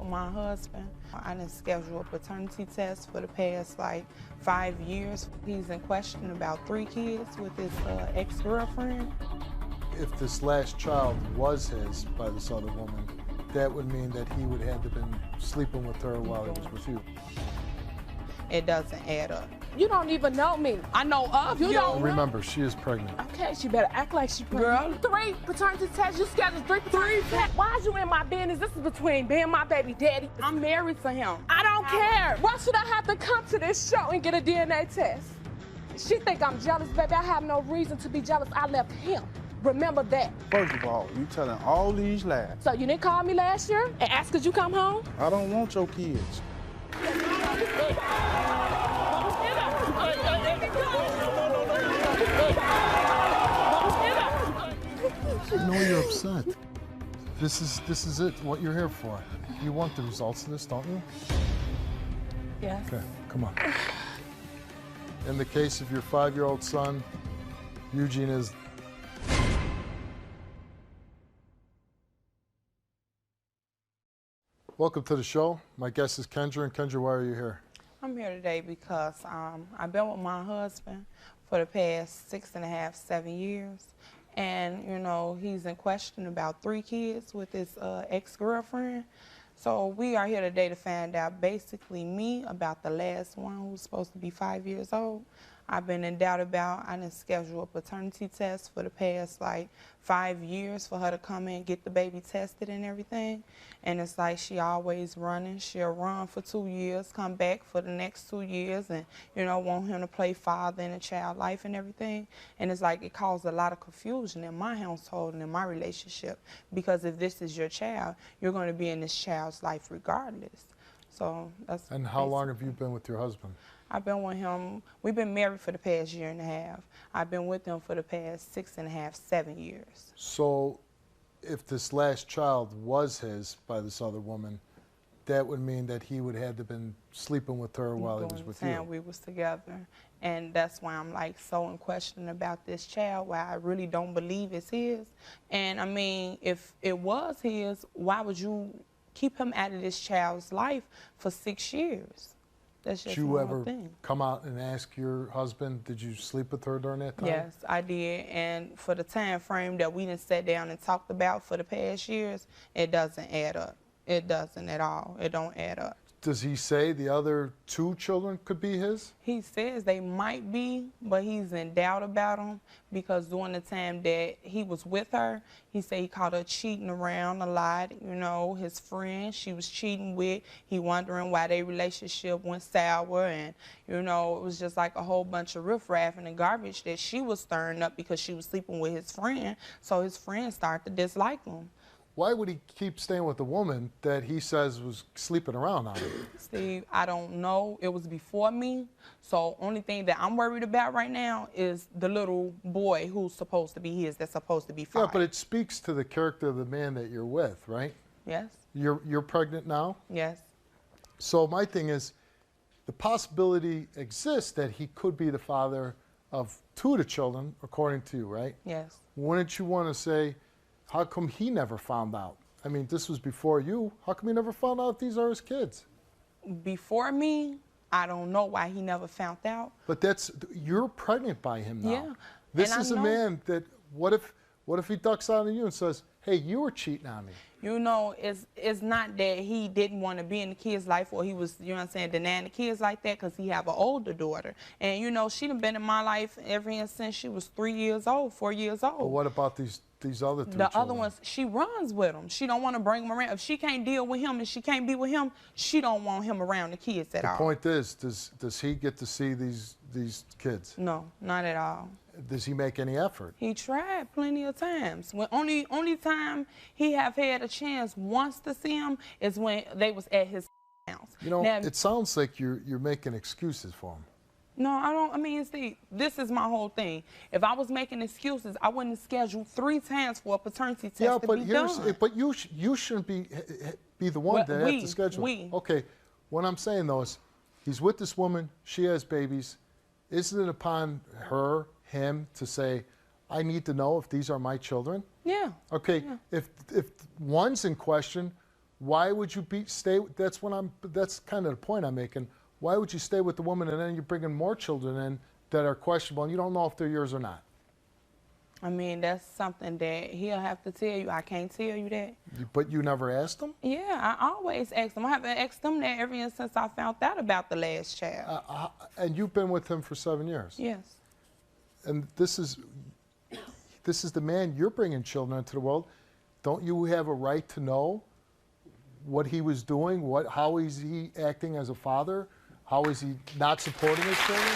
with my husband. I done scheduled a paternity test for the past 5 years. He's in question about 3 kids with his ex-girlfriend. If this last child was his by this other woman, that would mean that he would have to been sleeping with her while he was with you. It doesn't add up. You don't even know me. I know of you. Remember, she is pregnant. Okay, she better act like she's pregnant. Girl. 3 paternity tests, you scheduled 3 paternity tests. Why is you in my business? This is between me and my baby daddy. I'm married to him. I don't care. Why should I have to come to this show and get a DNA test? She think I'm jealous, baby. I have no reason to be jealous. I left him. Remember that. First of all, you telling all these lies. So you didn't call me last year and ask could you come home? I don't want your kids. I know you're upset. This is it, what you're here for. You want the results of this, don't you? Yes. Okay, come on. In the case of your 5-year-old son, Eugene is... Welcome to the show. My guest is Kendra. And Kendra, why are you here? I'm here today because I've been with my husband for the past 6.5, 7 years. And, you know, he's in question about 3 kids with his ex-girlfriend. So we are here today to find out basically me about the last one who's supposed to be 5 years old. I've been in doubt about. I didn't schedule a paternity test for the past 5 years for her to come in and get the baby tested and everything. And it's like she always running. She'll run for 2 years, come back for the next 2 years and, you know, want him to play father in a child life and everything. And it's like it caused a lot of confusion in my household and in my relationship because if this is your child, you're going to be in this child's life regardless. So that's And how long have you been with your husband? I've been with him, we've been married for the past 1.5 years. I've been with him for the past 6.5, 7 years. So if this last child was his by this other woman, that would mean that he would have to been sleeping with her while he was with you. We was together. And that's why I'm so in question about this child, why I really don't believe it's his. And I mean, if it was his, why would you keep him out of this child's life for 6 years? That's just Did you ever thing. come out and ask your husband, did you sleep with her during that time? Yes, I did. And for the time frame that we done sat down and talked about for the past years, it doesn't add up. It doesn't at all. It don't add up. Does he say the other 2 children could be his? He says they might be, but he's in doubt about them because during the time that he was with her, he said he caught her cheating around a lot. You know, his friend she was cheating with, he wondering why their relationship went sour, and, you know, it was just like a whole bunch of riffraff and garbage that she was stirring up because she was sleeping with his friend, so his friend started to dislike him. Why would he keep staying with the woman that he says was sleeping around on him? Steve, I don't know. It was before me. So only thing that I'm worried about right now is the little boy who's supposed to be his, that's supposed to be 5. Yeah, but it speaks to the character of the man that you're with, right? Yes. You're pregnant now? Yes. So my thing is, the possibility exists that he could be the father of 2 of the children, according to you, right? Yes. Wouldn't you want to say, how come he never found out? I mean, this was before you. How come he never found out these are his kids? Before me, I don't know why he never found out. But you're pregnant by him now. Yeah. This is a man that, what if he ducks out on you and says, hey, you were cheating on me? You know, it's not that he didn't want to be in the kid's life or he was, you know what I'm saying, denying the kids like that because he have an older daughter. And, you know, she done been in my life ever since she was 3 years old, 4 years old. But what about these other 3 The children? other ones, she runs with them. She don't want to bring them around. If she can't deal with him and she can't be with him, she don't want him around the kids at all. The point is, does he get to see these kids? No, not at all. Does he make any effort? He tried plenty of times. When only time he have had a chance once to see him is when they was at his house. You know, now, it sounds like you're making excuses for him. No, I don't. I mean, see, this is my whole thing. If I was making excuses, I wouldn't schedule 3 times for a paternity test to be done. But you shouldn't be the one that has to schedule. Okay, what I'm saying though is, he's with this woman. She has babies. Isn't it upon him to say, I need to know if these are my children? Yeah. Okay. Yeah. If one's in question, Why would you stay? That's kind of the point I'm making. Why would you stay with the woman and then you're bringing more children in that are questionable and you don't know if they're yours or not? I mean, that's something that he'll have to tell you. I can't tell you that. But you never asked him? Yeah, I always ask him. I haven't asked him that ever since I found out about the last child. And you've been with him for 7 years? Yes. And this is the man you're bringing children into the world. Don't you have a right to know what he was doing? How is he acting as a father? How is he not supporting his children?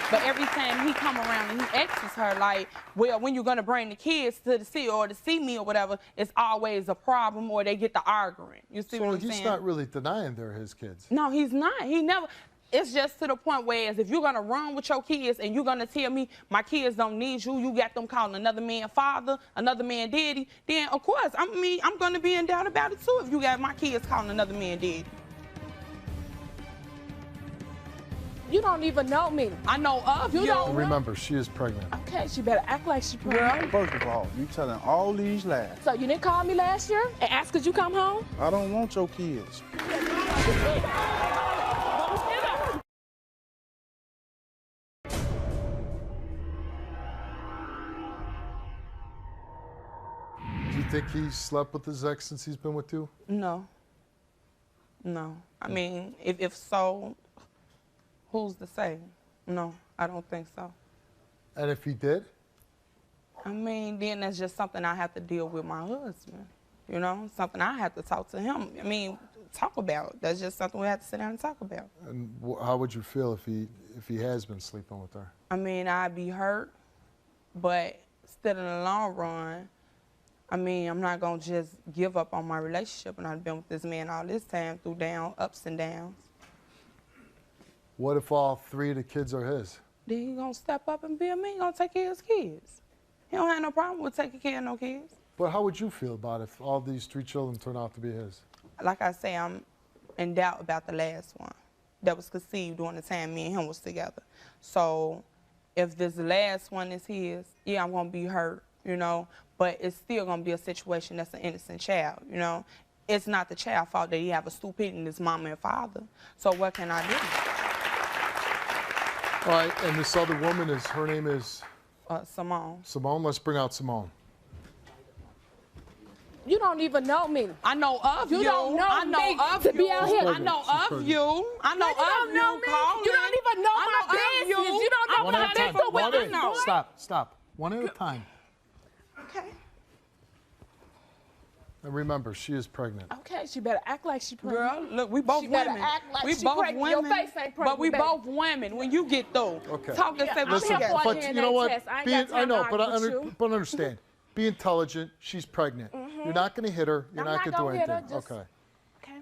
But every time he come around and he asks her, like, well, when you gonna bring the kids to the city or to see me or whatever, it's always a problem or they get to arguing. You see what I'm saying? So he's not really denying they're his kids. No, he's not. He never. It's just to the point where if you're gonna run with your kids and you're gonna tell me my kids don't need you, you got them calling another man father, another man daddy, then of course, I'm gonna be in doubt about it too if you got my kids calling another man daddy. You don't even know me. I know of you. Don't remember, she is pregnant. Okay, she better act like she's pregnant. First of all, you telling all these lies. So you didn't call me last year and ask could you come home? I don't want your kids. Do you think he slept with his ex since he's been with you? No. No. I mean, if so, who's to say? No, I don't think so. And if he did? I mean, then that's just something I have to deal with my husband. You know, something I have to talk to him. I mean, talk about. That's just something we have to sit down and talk about. And how would you feel if he has been sleeping with her? I mean, I'd be hurt, but still in the long run, I mean, I'm not going to just give up on my relationship. And I've been with this man all this time through ups and downs. What if all 3 of the kids are his? Then he going to step up and be a man. He going to take care of his kids. He don't have no problem with taking care of no kids. But how would you feel about it if all these 3 children turn out to be his? Like I say, I'm in doubt about the last one that was conceived during the time me and him was together. So if this last one is his, yeah, I'm going to be hurt, you know, but it's still going to be a situation that's an innocent child, you know. It's not the child's fault that he have a stupidity in his mama and father. So what can I do? All right, and this other woman her name is? Simone. Simone, let's bring out Simone. You don't even know me. I know of you. You don't know I know me of to you. be out here. I know of you. I know of you. Calling. You don't even know my business. You don't know One my at a time. business. One at a time. Stop. One at a time. Okay. And remember, she is pregnant. Okay, she better act like she pregnant. Girl, look, we both women. Better act like we she both pregnant. women. Your face ain't pregnant, but we baby. both women. When you get through, Okay. talk and say what Listen, you got. but you know what? Test. I ain't got I time know, to but argue with you. but understand. Be intelligent. She's pregnant. You're not going to hit her. You're I'm not not going to do gonna hit her, anything. just- Okay. Okay.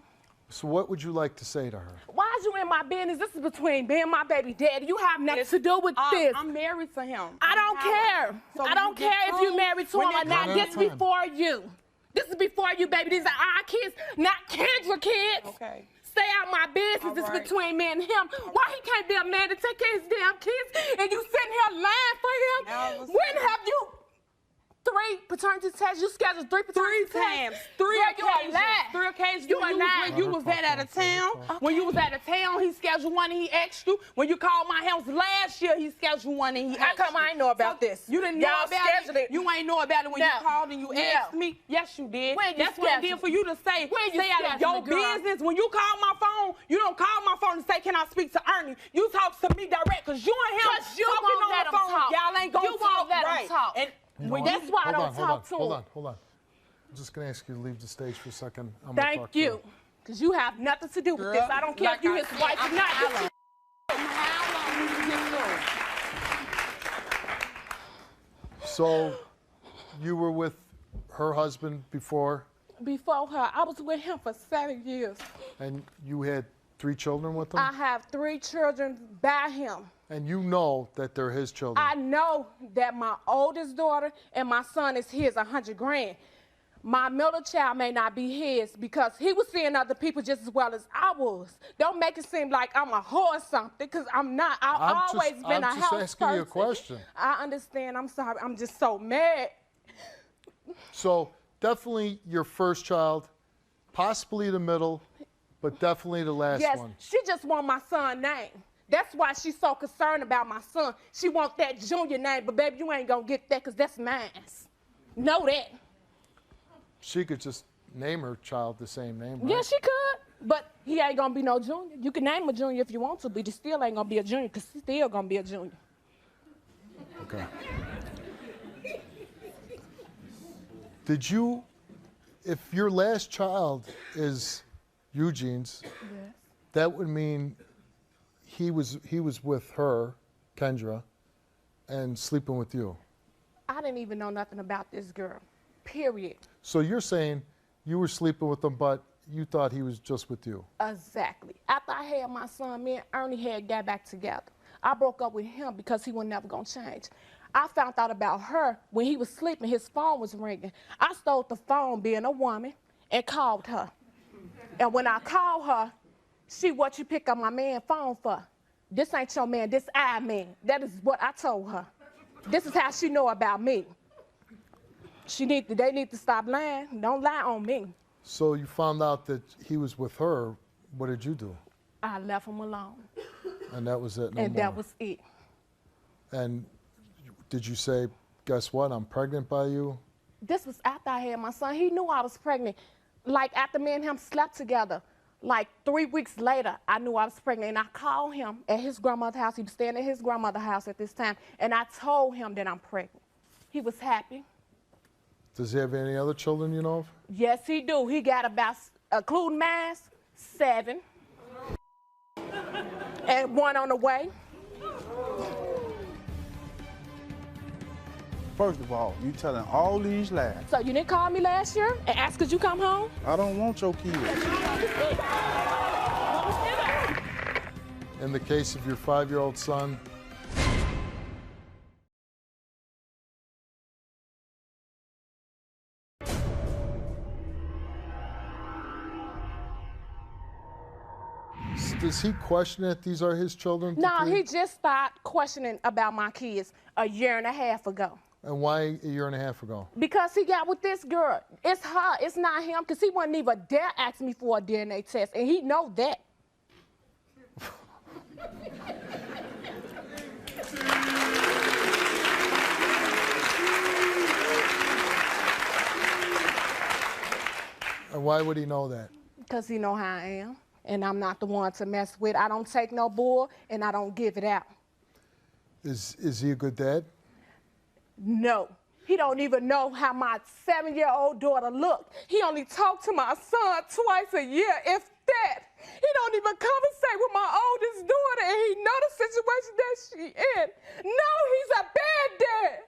So what would you like to say to her? Why is you in my business? This is between me and my baby daddy. You have nothing to do with this. I'm married to him. I don't care. So I don't care if you're married to him or not. This is before you. This is before you, baby. These are our kids, not Kendra kids. Okay. Stay out my business. This is between me and him. Why he can't be a man to take care of his damn kids and you sitting here lying for him? When have you 3 paternity tests? You scheduled 3 paternity tests? 3 occasions. 3 occasions. You are not. When you was out of town. When you was out of town, he scheduled one and he asked you. When you called my house last year, he scheduled one and he asked you. How come I ain't know about this? You didn't know Y'all about scheduled it. You ain't know about it when you called and you asked me. Yes, you did. When you That's what it did scheduled for you to say, When you stay out of your scheduled it, girl. business. When you call my phone, you don't call my phone and say, can I speak to Ernie? You talk to me direct because you and him 'Cause you talking won't on let the him phone. talk. Y'all ain't gonna You talk won't let him right. talk. And when That's why I don't talk to him. Hold on. I'm just going to ask you to leave the stage for a second. I'm gonna Thank talk to you. Because you have nothing to do with this. I don't care if you his wife or not. how long did you get through? So you were with her husband before, Before her, I was with him for 7 years. and you had 3 children with him? I have 3 children by him. And you know that they're his children? I know that my oldest daughter and my son is his, 100 grand. My middle child may not be his because he was seeing other people just as well as I was. Don't make it seem like I'm a whore or something, because I'm not. I've always been a house person. I'm just asking you a question. I understand. I'm sorry. I'm just so mad. So definitely your first child, possibly the middle, but definitely the last one. Yes, she just want my son's name. That's why she's so concerned about my son. She want that Junior name, but baby, you ain't gonna get that because that's mine. Know that. She could just name her child the same name, right? Yeah, she could, but he ain't gonna be no Junior. You can name him a Junior if you want to, but he still ain't gonna be a Junior because he's still gonna be a Junior. Okay. Did you, if your last child is Eugene's, Yes. that would mean he was with her, Kendra, and sleeping with you. I didn't even know nothing about this girl, period. So you're saying you were sleeping with him, but you thought he was just with you. Exactly. After I had my son, me and Ernie had got back together. I broke up with him because he was never gonna change. I found out about her when he was sleeping, his phone was ringing. I stole the phone being a woman and called her. And when I called her, what you pick up my man's phone for? This ain't your man, this I man. That is what I told her. This is how she know about me. They need to stop lying. Don't lie on me. So you found out that he was with her. What did you do? I left him alone. And that was it, no And more. that was it. And did you say, guess what, I'm pregnant by you? This was after I had my son. He knew I was pregnant. Like after me and him slept together, like 3 weeks later, I knew I was pregnant. And I called him at his grandmother's house. He was staying at his grandmother's house at this time. And I told him that I'm pregnant. He was happy. Does he have any other children you know of? Yes, he do. He got about, including mine, 7. And 1 on the way. First of all, you telling all these lies. So you didn't call me last year and ask could you come home? I don't want your kids. In the case of your 5-year-old son, does he question that these are his children? No, he just started questioning about my kids a year and a half ago. And why a year and a half ago? Because he got with this girl. It's her, it's not him, because he wouldn't even dare ask me for a DNA test, and he know that. And why would he know that? Because he know how I am, and I'm not the one to mess with. I don't take no bull, and I don't give it out. Is he a good dad? No. He don't even know how my 7-year-old daughter looked. He only talked to my son twice a year, if that. He don't even conversate with my oldest daughter, and he know the situation that she in. No, he's a bad dad.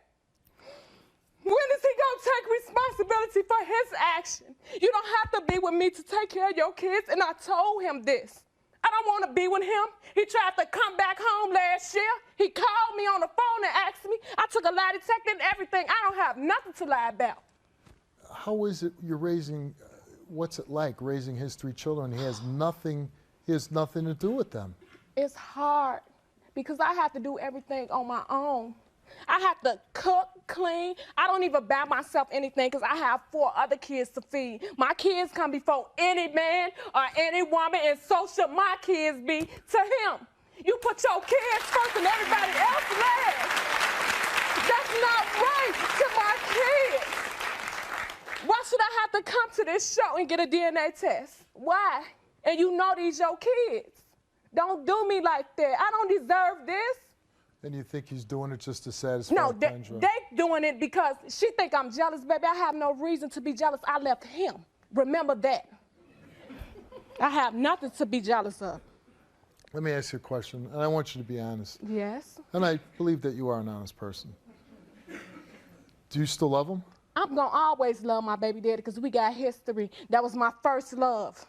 When is he gonna take responsibility for his action? You don't have to be with me to take care of your kids, and I told him this. I don't want to be with him. He tried to come back home last year. He called me on the phone and asked me. I took a lie detector and everything. I don't have nothing to lie about. How is it you're raising, what's it like raising his 3 children? He has nothing to do with them. It's hard because I have to do everything on my own. I have to cook, clean. I don't even buy myself anything because I have 4 other kids to feed. My kids come before any man or any woman, and so should my kids be to him. You put your kids first and everybody else last. That's not right to my kids. Why should I have to come to this show and get a DNA test? Why? And you know these your kids. Don't do me like that. I don't deserve this. And you think he's doing it just to satisfy Kendra? They doing it because she think I'm jealous, baby. I have no reason to be jealous. I left him. Remember that. I have nothing to be jealous of. Let me ask you a question, and I want you to be honest. Yes. And I believe that you are an honest person. Do you still love him? I'm going to always love my baby daddy because we got history. That was my first love.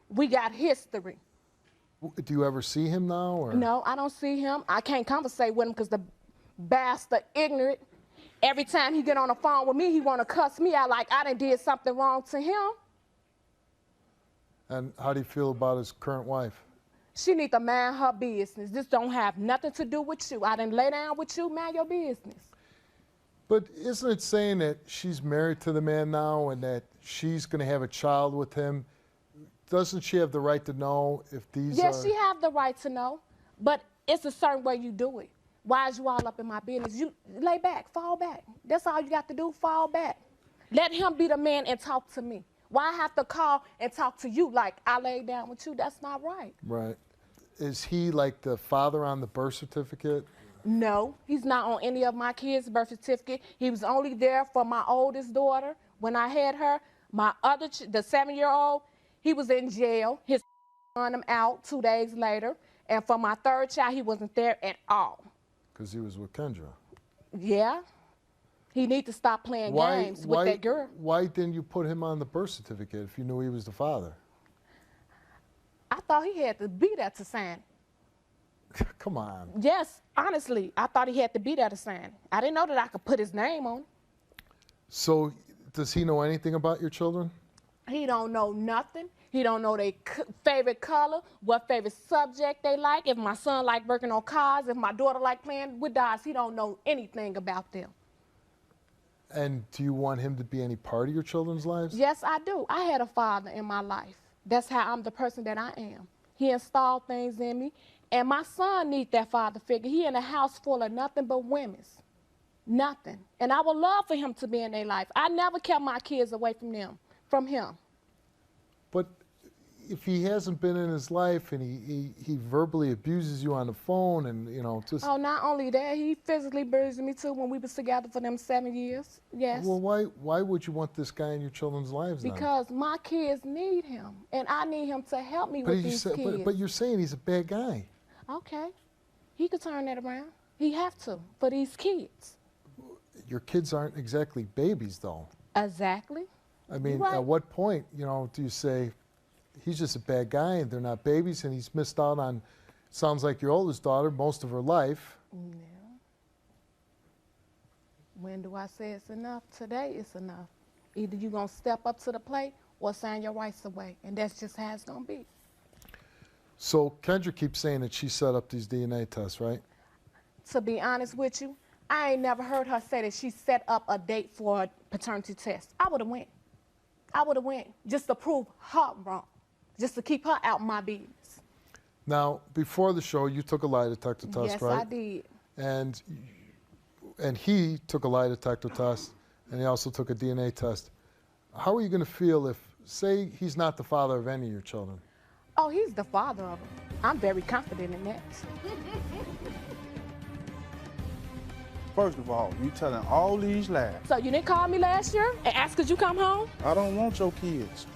We got history. Do you ever see him now? Or? No, I don't see him. I can't conversate with him because the bastard ignorant. Every time he get on the phone with me, he want to cuss me out like I done did something wrong to him. And how do you feel about his current wife? She need to mind her business. This don't have nothing to do with you. I didn't lay down with you, mind your business. But isn't it saying that she's married to the man now and that she's going to have a child with him? Doesn't she have the right to know if these Yes, she have the right to know, but it's a certain way you do it. Why is you all up in my business? You lay back, fall back. That's all you got to do, fall back. Let him be the man and talk to me. Why I have to call and talk to you like I laid down with you? That's not right. Right. Is he like the father on the birth certificate? No, he's not on any of my kids' birth certificate. He was only there for my oldest daughter when I had her. My other, the 7-year-old, he was in jail. His run him out 2 days later. And for my third child, he wasn't there at all. Because he was with Kendra. Yeah. He need to stop playing games with that girl. Why didn't you put him on the birth certificate if you knew he was the father? I thought he had to be there to sign it. Come on. Yes, honestly, I thought he had to be there to sign it. I didn't know that I could put his name on it. So does he know anything about your children? He don't know nothing. He don't know their favorite color, what favorite subject they like. If my son like working on cars, if my daughter like playing with dolls, he don't know anything about them. And do you want him to be any part of your children's lives? Yes, I do. I had a father in my life. That's how I'm the person that I am. He installed things in me, and my son needs that father figure. He in a house full of nothing but women's. Nothing. And I would love for him to be in their life. I never kept my kids away from them, from him. But if he hasn't been in his life and he verbally abuses you on the phone and, you know, just... Oh, not only that, he physically abused me too when we was together for them 7 years. Yes. Well, why would you want this guy in your children's lives then? Because my kids need him, and I need him to help me with these kids. But you're saying he's a bad guy. Okay. He could turn that around. He have to for these kids. Your kids aren't exactly babies, though. Exactly. I mean, right. At what point, you know, do you say he's just a bad guy and they're not babies and he's missed out on, sounds like your oldest daughter, most of her life? Yeah. When do I say it's enough? Today it's enough. Either you're going to step up to the plate or sign your rights away, and that's just how it's going to be. So Kendra keeps saying that she set up these DNA tests, right? To be honest with you, I ain't never heard her say that she set up a date for a paternity test. I would have went. I would have went just to prove her wrong, just to keep her out my business. Now, before the show, you took a lie detector test, right? Yes, I did. And he took a lie detector test, and he also took a DNA test. How are you going to feel if, say, he's not the father of any of your children? Oh, he's the father of them. I'm very confident in that. First of all, you telling all these lies. So you didn't call me last year and ask could you come home? I don't want your kids.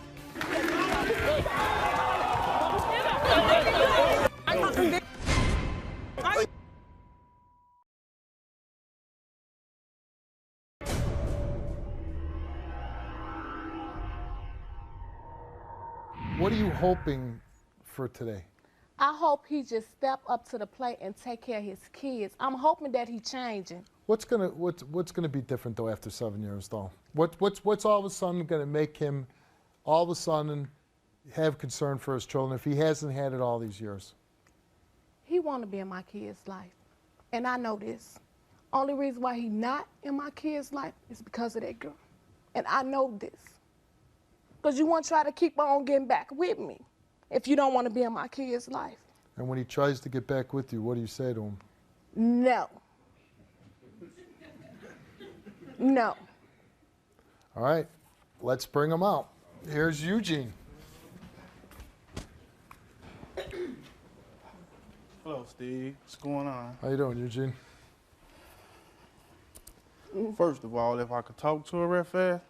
What are you hoping for today? I hope he just step up to the plate and take care of his kids. I'm hoping that he's changing. What's gonna be different though after 7 years though? What's all of a sudden gonna make him all of a sudden have concern for his children if he hasn't had it all these years? He want to be in my kid's life, and I know this. Only reason why he not in my kid's life is because of that girl, and I know this. Because you want to try to keep on getting back with me if you don't want to be in my kid's life. And when he tries to get back with you, what do you say to him? No. No. All right, let's bring him out. Here's Eugene. Hello, Steve. What's going on? How you doing, Eugene? First of all, if I could talk to her real fast.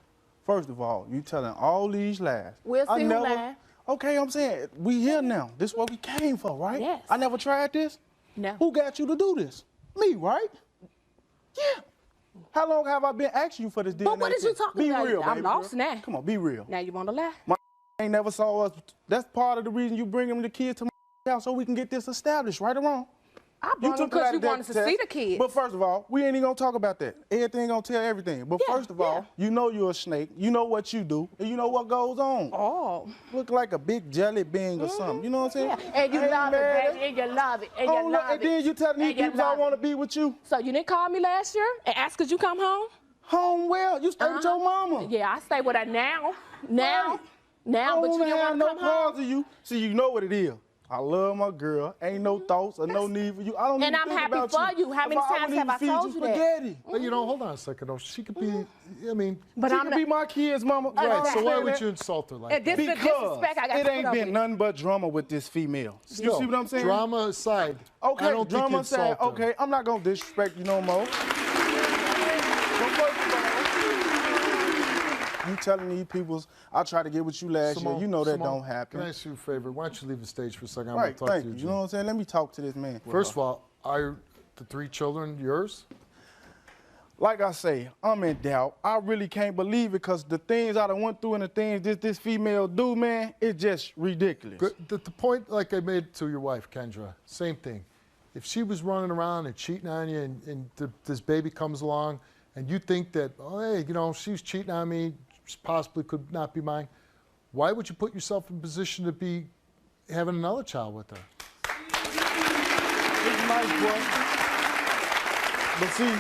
First of all, you telling all these lies. We'll see who lied. Okay, I'm saying, we here now. This is what we came for, right? Yes. I never tried this. No. Who got you to do this? Me, right? Yeah. How long have I been asking you for this DNA But what is you test? talking about? Be real, I'm baby lost girl. now. Come on, be real. Now you want to lie? My ain't never saw us. That's part of the reason you bring them the kids to my house so we can get this established, right or wrong? I brought him because you wanted to see the kids. But first of all, we ain't even gonna talk about that. Everything gonna tell everything. But first of all, you know you're a snake. You know what you do, and you know what goes on. Oh. Look like a big jelly bean or something. You know what I'm saying? Yeah. And you love it, baby. And you love it. And you love it. And then you telling these people I want to be with you. So you didn't call me last year and ask could you come home? Home well. You stay with your mama. Yeah, I stay with her now. Now, but you didn't want to come home. Of you. See, you know what it is. I love my girl. Ain't no thoughts or no need for you. I don't even think about you. And I'm happy for you. How many times have I told you that? But you know, hold on a second though. She could be, I mean, but she could be my kid's mama. Right, so why would you insult her like that? Because it ain't been nothing but drama with this female. You see what I'm saying? Drama aside, okay, I don't think you insult her. Okay, I'm not gonna disrespect you no more. You telling these people I tried to get with you last year. You know that don't happen. Can I ask you a favor? Why don't you leave the stage for a second? I'm right, going to talk to you. you. You know what I'm saying? Let me talk to this man. First of all, are the 3 children yours? Like I say, I'm in doubt. I really can't believe it because the things I done went through and the things this female do, man, it's just ridiculous. The point, like I made to your wife, Kendra, same thing. If she was running around and cheating on you and this baby comes along and you think that, oh, hey, you know, she's cheating on me, possibly could not be mine, why would you put yourself in position to be having another child with her? It's nice, boy. But see,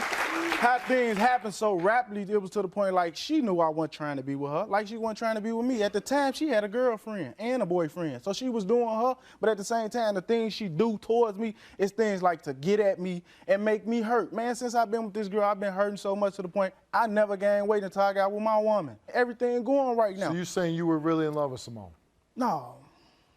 how things happen so rapidly, it was to the point like she knew I wasn't trying to be with her, like she wasn't trying to be with me. At the time, she had a girlfriend and a boyfriend, so she was doing her, but at the same time, the things she do towards me is things like to get at me and make me hurt. Man, since I've been with this girl, I've been hurting so much to the point I never gained weight until I got with my woman. Everything going right now. So you're saying you were really in love with Simone? No,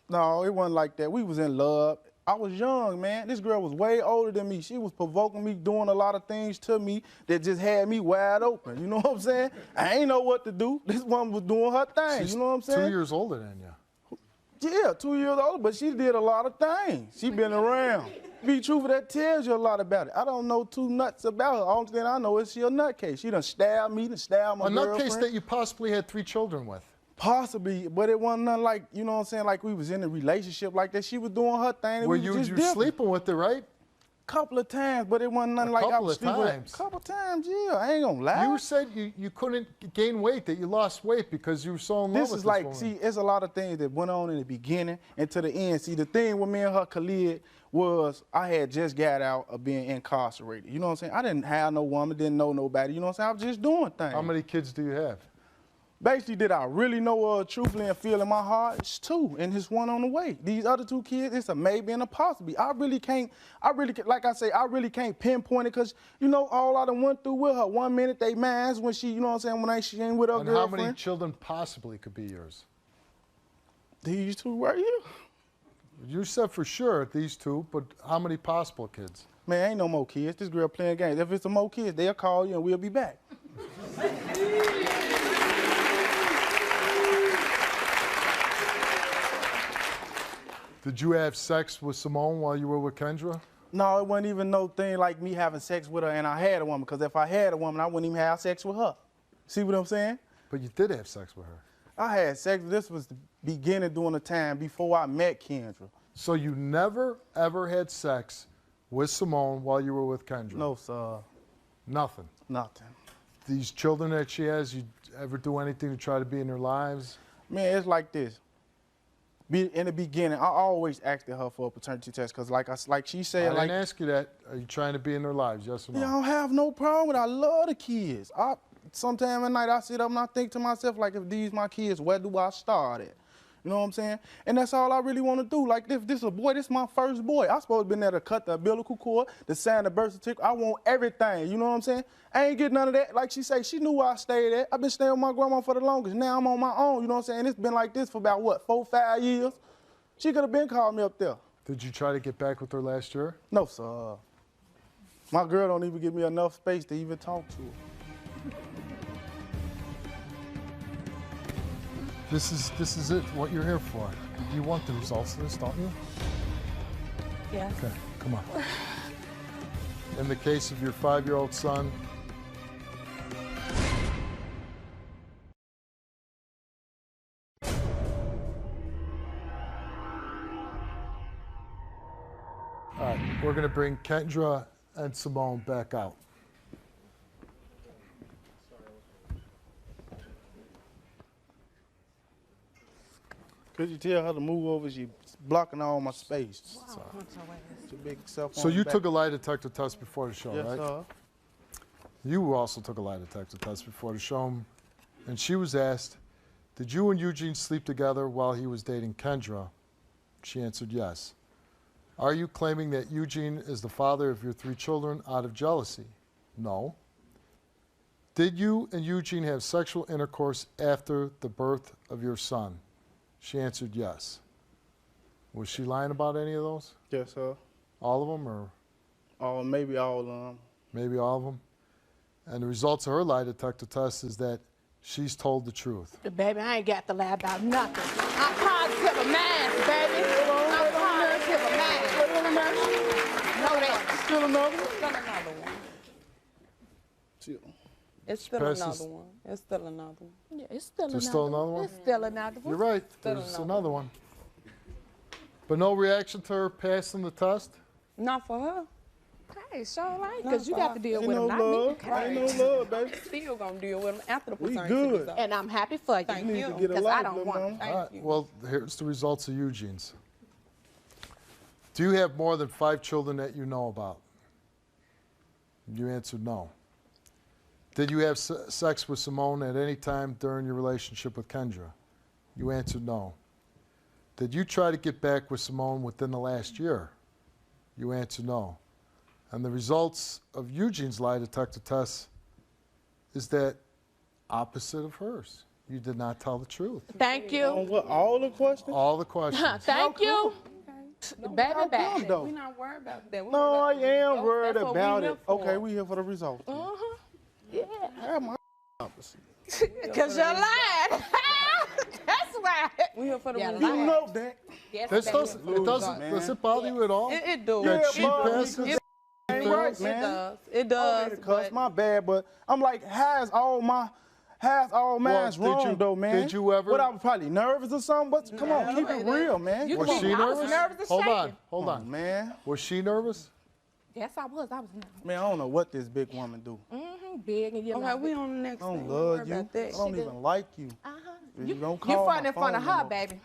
it wasn't like that. We was in love. I was young, man. This girl was way older than me. She was provoking me, doing a lot of things to me that just had me wide open. You know what I'm saying? I ain't know what to do. This woman was doing her thing. She's you know what I'm saying? 2 years older than you. Yeah, 2 years older, but she did a lot of things. She been around. Be truthful, that tells you a lot about it. I don't know too nuts about her. Only thing I know is she a nutcase. She done stabbed me, done stabbed my girlfriend. A nutcase that you possibly had 3 children with. Possibly, but it wasn't nothing like, you know what I'm saying, like we was in a relationship like that. She was doing her thing. And Were you sleeping with her, right? Couple of times, but it wasn't nothing like I was sleeping with her. Couple of times, yeah. I ain't gonna lie. You said you couldn't gain weight, that you lost weight because you were so in love with this woman. See, it's a lot of things that went on in the beginning and to the end. See, the thing with me and her, Khalid, was I had just got out of being incarcerated. You know what I'm saying? I didn't have no woman, didn't know nobody. You know what I'm saying? I was just doing things. How many kids do you have? Basically, did I really know her truthfully and feel in my heart? It's 2, and it's 1 on the way. These other 2 kids, it's a maybe and a possibly. I really can't, like I say, I really can't pinpoint it because, you know, all I done went through with her. 1 minute they mines when she, you know what I'm saying, when she ain't with her girlfriend. And how many children possibly could be yours? These 2 right here. You said for sure these 2, but how many possible kids? Man, ain't no more kids. This girl playing games. If it's some more kids, they'll call you and we'll be back. Did you have sex with Simone while you were with Kendra? No, it wasn't even no thing like me having sex with her and I had a woman, because if I had a woman, I wouldn't even have sex with her. See what I'm saying? But you did have sex with her. I had sex. This was the beginning during the time before I met Kendra. So you never, ever had sex with Simone while you were with Kendra? No, sir. Nothing? Nothing. These children that she has, you ever do anything to try to be in their lives? Man, it's like this. In the beginning, I always asked her for a paternity test because, like she said, I didn't ask you that. Are you trying to be in their lives? Yes or no? Yeah, I don't have no problem with it. I love the kids. Sometime at night I sit up and I think to myself, like, if these my kids, where do I start at? You know what I'm saying? And that's all I really want to do. Like, if this is a boy, this is my first boy. I supposed to been there to cut the umbilical cord, to sign the birth certificate. I want everything. You know what I'm saying? I ain't get none of that. Like she say, she knew where I stayed at. I've been staying with my grandma for the longest. Now I'm on my own. You know what I'm saying? It's been like this for about, what, 4, 5 years? She could have been calling me up there. Did you try to get back with her last year? No, sir. My girl don't even give me enough space to even talk to her. This is it, what you're here for. You want the results of this, don't you? Yes. Okay, come on. In the case of your 5-year-old son, All right, we're going to bring Kendra and Simone back out. Could you tell her to move over? She's blocking all my space. Wow. It's a big cell phone. So you took a lie detector test before the show, yes, right? Sir. You also took a lie detector test before the show, and she was asked, did you and Eugene sleep together while he was dating Kendra? She answered yes. Are you claiming that Eugene is the father of your 3 children out of jealousy? No. Did you and Eugene have sexual intercourse after the birth of your son? She answered yes. Was she lying about any of those? Yes, sir. All of them, or? Oh, maybe all of them. Maybe all of them. And the results of her lie detector test is that she's told the truth. Baby, I ain't got to lie about nothing. I'm positive of mine, baby. I'm positive of mine. Know that. Still another one? Still another one. It's still another one. It's still another one. Yeah, it's still There's another still another one? It's still another one. You're right. There's another one. But no reaction to her passing the test? Not for her. Hey, sure like, because you got to deal Ain't with no them, not me. love. Ain't no love, baby. Still gonna deal with them after the We paternity good. result. And I'm happy for you. Thank You need you. to get a Because I life, don't little want mama. it. All right. you. Well, here's the results of Eugene's. Do you have more than 5 children that you know about? You answered no. Did you have sex with Simone at any time during your relationship with Kendra? You answered no. Did you try to get back with Simone within the last year? You answered no. And the results of Eugene's lie detector test is that opposite of hers. You did not tell the truth. Thank you. On what, all the questions? All the questions. Thank you. Baby, How baby. come, though? We're not worried about that. No, I am worried That's what we about here it. for. Okay, we here for the results. Yeah. Have my opposite. Because you're lying. That's why. We here for the Yeah, result. You know that. Yes, This baby. doesn't, man. does it bother you at all? It do. That Yeah, she Bob, passes? because It ain't fails? right, It man. does. It I does. cuss, But my bad, but I'm like, how's all mine's did wrong you- though, man? did you ever- What, I was probably nervous or something? But come on, keep it real, man. You Was come she on, I was nervous? nervous as Hold shaking. on, hold on. Man, Was she nervous? Yes, I was. I was nervous. man, I don't know what this big woman do. Big and you okay, like we on the next I don't thing. love Worry you. about that. I don't even like you. You don't call front my in front of phone no her, more. baby.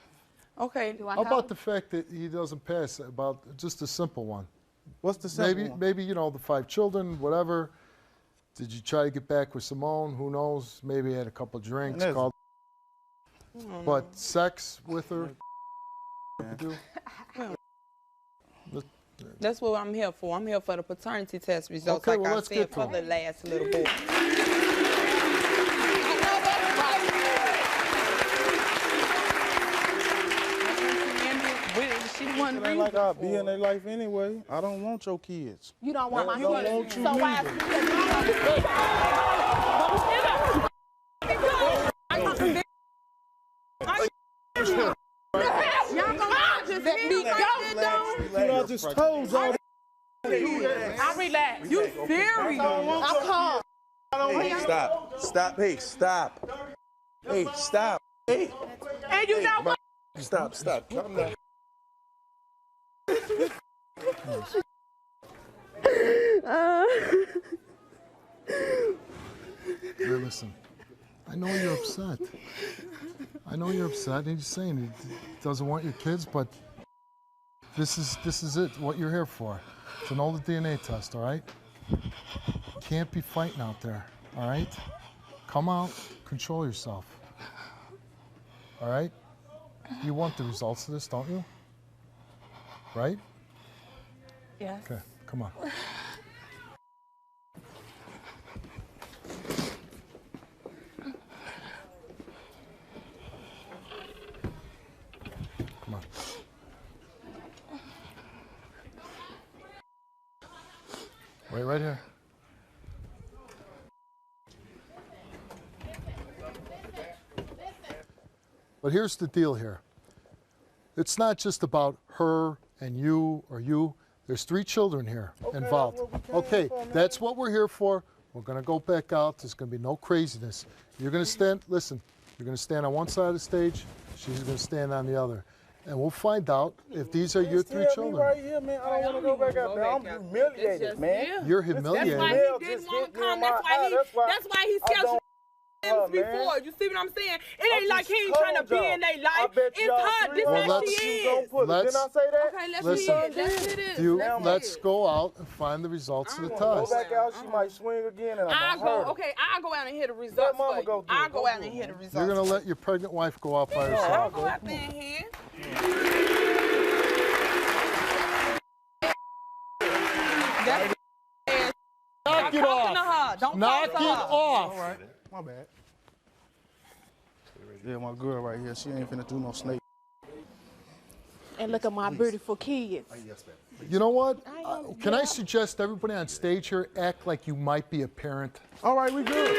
Okay. Do I How call about the fact that he doesn't pass? About just a simple one. What's the second Maybe, one? maybe you know the 5 children, whatever. Did you try to get back with Simone? Who knows? Maybe had a couple drinks. That's- Called. But sex with her. You do? That's what I'm here for. I'm here for the paternity test results, Okay, like well, I let's said, get to for 'em. the last little boy. She the one It ain't like I'll be in their life anyway. I don't want your kids. You don't want my I don't kids. want you So why? Y'all gonna just let me go? I just told y'all. I relax. You serious? I'm calm. Stop. Stop. Hey, stop. Hey, stop. Hey, And you know what? stop. Stop. Calm down. Hey, listen. I know you're upset. I know you're upset. And he's saying he doesn't want your kids, but this is it. What you're here for. It's an older DNA test, all right? Can't be fighting out there, all right? Come out, control yourself. All right? You want the results of this, don't you? Right? Yes. Okay, come on. Come on. Wait right here. But here's the deal here. It's not just about her and you or you. There's 3 children here involved. Okay, that's what we're here for. We're going to go back out. There's going to be no craziness. You're going to stand, listen, you're going to stand on one side of the stage. She's going to stand on the other. and we'll find out if these are your 3 children. Right here, man. I don't want to go back out there. I'm humiliated, man. You're humiliated. That's why he didn't want to come. That's why he scheduled before. You see what I'm saying? It ain't like he ain't trying to be in their life. It's her. This is how she is. Didn't I say that? Okay, let's Listen, see it. let's go out and find the results of the test. Go back out, she might swing again, and I'm gonna hurt her. Okay, I'll go out and hear the results. Mama go I'll go out and hear the results. You're gonna let your pregnant wife go out by herself? I'll go out there and hear. Knock it off. Don't Knock it off. All right, my bad. Yeah, my girl right here, she ain't finna do no snake. And look at my beautiful kids. You know what? Can I suggest everybody on stage here act like you might be a parent? All right, we good.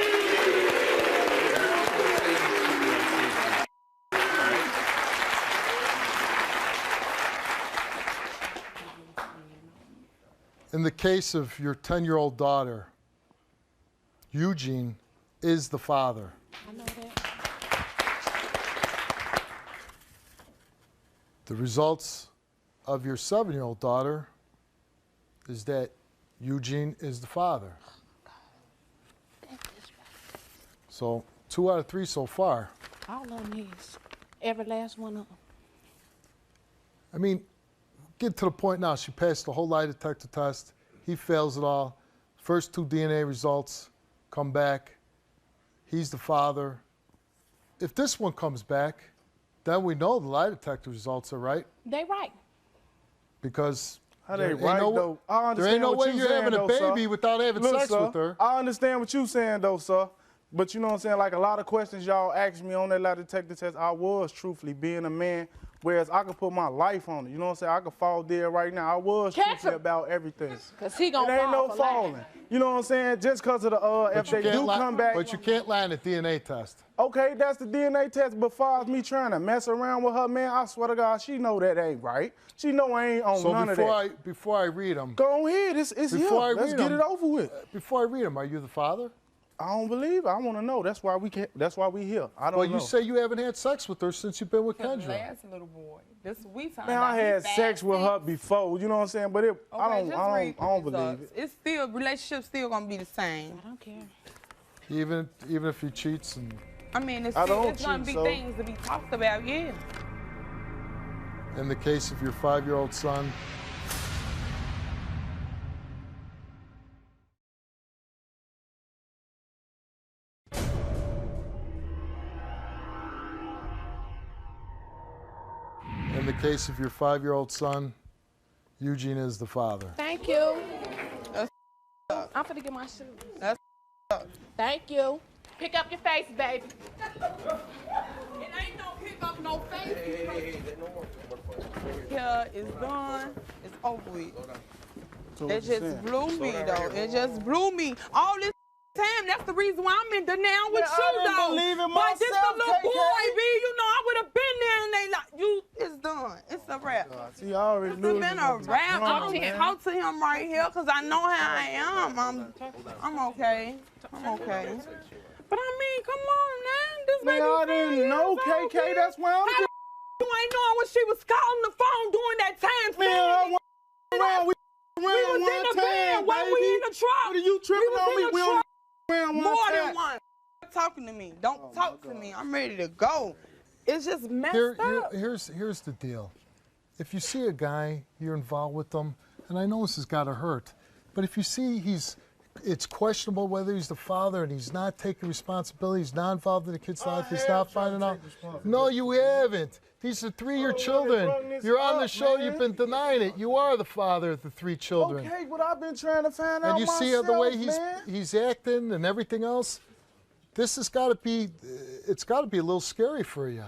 In the case of your 10-year-old daughter, Eugene is the father. I know that. The results of your 7-year-old daughter is that Eugene is the father. So 2 out of 3 so far. All of them is. Every last one of them. I mean, get to the point now. She passed the whole lie detector test. He fails it all. First 2 DNA results come back. He's the father. If this one comes back, then we know the lie detector results are right. They right. Because How they right, though? I understand there ain't no what way you you're saying, having a though, baby sir. without having Look, sex sir, with her. I understand what you saying, though, sir. But you know what I'm saying? Like a lot of questions y'all asked me on that lie detector test, I was truthfully being a man, whereas I could put my life on it. You know what I'm saying? I could fall dead right now. I was truthfully about everything. Because he gonna It ain't fall no for falling. lying. You know what I'm saying? Just because of the, if they do come back. But you can't lie in a DNA test. Okay, that's the DNA test. But far as me trying to mess around with her, man, I swear to God, she know that ain't right. She know I ain't on none of that. So before I read them. Go ahead, it's here. Let's get it over with. Before I read them, are you the father? I don't believe it. I want to know. That's why we here. I don't know. Well, you say you haven't had sex with her since you've been with Kendra. Last little boy. This we talking Man, about. I had sex with her before. You know what I'm saying? But I don't believe it. It's still relationship's still gonna be the same. I don't care. Even if he cheats and. I mean, it's don't gonna be cheat, so. things to be talked about. Yeah. In the case of your 5-year-old son. In the case of your 5-year-old son, Eugene is the father. Thank you. That's I'm finna get my shoes. That's Thank you. Pick up your face, baby. It ain't no pick up no face. Here is done. It's over with. It just blew me though. It just blew me. All this time, that's the reason why I'm in denial with you I didn't though. believe in But this myself, the little KK. boy, B, you know, I would have been there and they like, it's done. It's a wrap. See, I already It's knew been a wrap. I don't talk to him right here because I know how I am. I'm okay. I'm okay. But I mean, come on, man. This Man, baby I 5 didn't years know, old, KK. B. That's why I'm. How you ain't knowing when she was calling the phone during that time? Man, I went around. We we ran was one in the time, van while baby. we in the truck. What are you tripping was on in me? the We truck. only ran one More time. than one. Talking to me. Don't talk to me. I'm ready to go. It's just messed up. Here's the deal. If you see a guy, you're involved with them, and I know this has got to hurt, but if you see it's questionable whether he's the father and he's not taking responsibility, he's not involved in the kid's life, he's not finding out. No, you haven't. These are 3 of your children. You're on the show, you've been denying it. You are the father of the 3 children. Okay, but I've been trying to find out And you myself, see the way man. he's acting and everything else. This has got to be, it's got to be a little scary for you.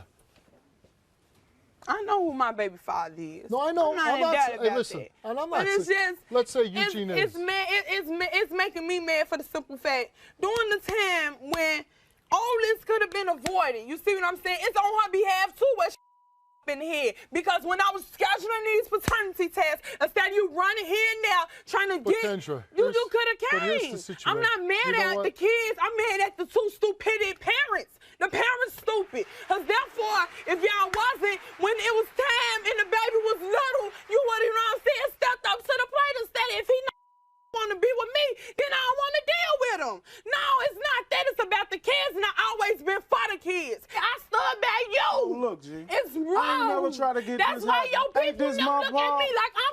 I know who my baby father is. No, I know. I'm not hey, about listen, that. and I'm But not. it's just, let's say Eugene is. It's making me mad for the simple fact, during the time when all this could have been avoided. You see what I'm saying? It's on her behalf too. What in here, because when I was scheduling these paternity tests, instead of you running here and there trying to get, Kendra, you could have here's came. the situation. I'm not mad at the kids. I'm mad at the 2 stupid parents. The parents stupid. Because therefore, if y'all wasn't, when it was time G. It's wrong. I ain't never try to get That's this why happen. your Ain't people this never my look at fault? me like I'm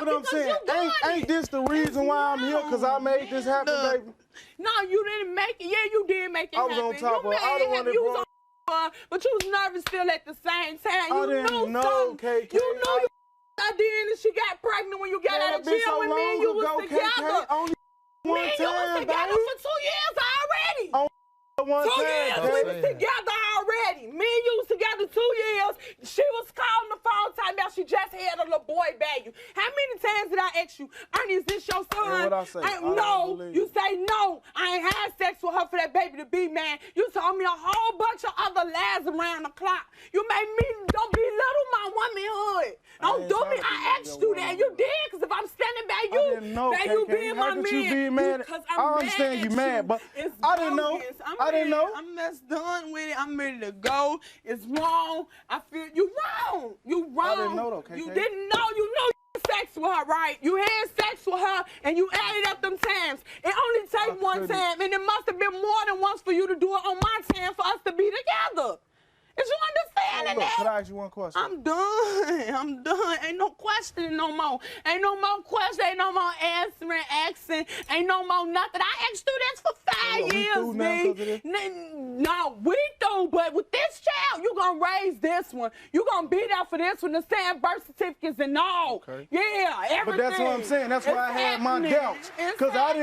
But I'm saying, ain't this the reason why I'm here? Because I made this happen, baby. No, you didn't make it. Yeah, you did make it I was happen. on top you of it. made I the it one happen. that You was brought on but you was nervous still at the same time. I You didn't knew know, something. KK. You knew you I did and she got pregnant when you got out of jail with me and you was together. Only Me one and you was time, together baby. for 2 years already. On one 2 time, years we was together already. Me and you was together 2 years. She was calling the phone talking about she just had a little boy baby. How many times did I ask you, Ernie, is this your son? And what I say? No. You say no. I ain't had sex with her for that baby to be, man. You told me a whole bunch of other lies around the clock. You made me don't belittle my womanhood. Don't do me. I asked you that. You did, because if I'm standing by you, I didn't know, that you KK. being my How could man. you be mad? I understand you mad, but I didn't know. I didn't know. I'm just done with it. I'm ready to go. It's wrong. I feel you wrong. You wrong. I didn't know though, KK. You didn't know. You know you had sex with her, right? You had sex with her, and you added up them times. It only takes one time, and it must have been more than once for you to do it on my time for us to be together. Is you understanding that? Could I ask you one question? I'm done. I'm done. Ain't no questioning no more. Ain't no more questioning. Ain't no more answering, asking. Ain't no more nothing. I asked you this for 5 years, No, we do. But with this child, you gonna raise this one. You gonna be there for this one. The same birth certificates and all. Okay. Yeah, everything. But that's what I'm saying. That's why I had my doubts. Because I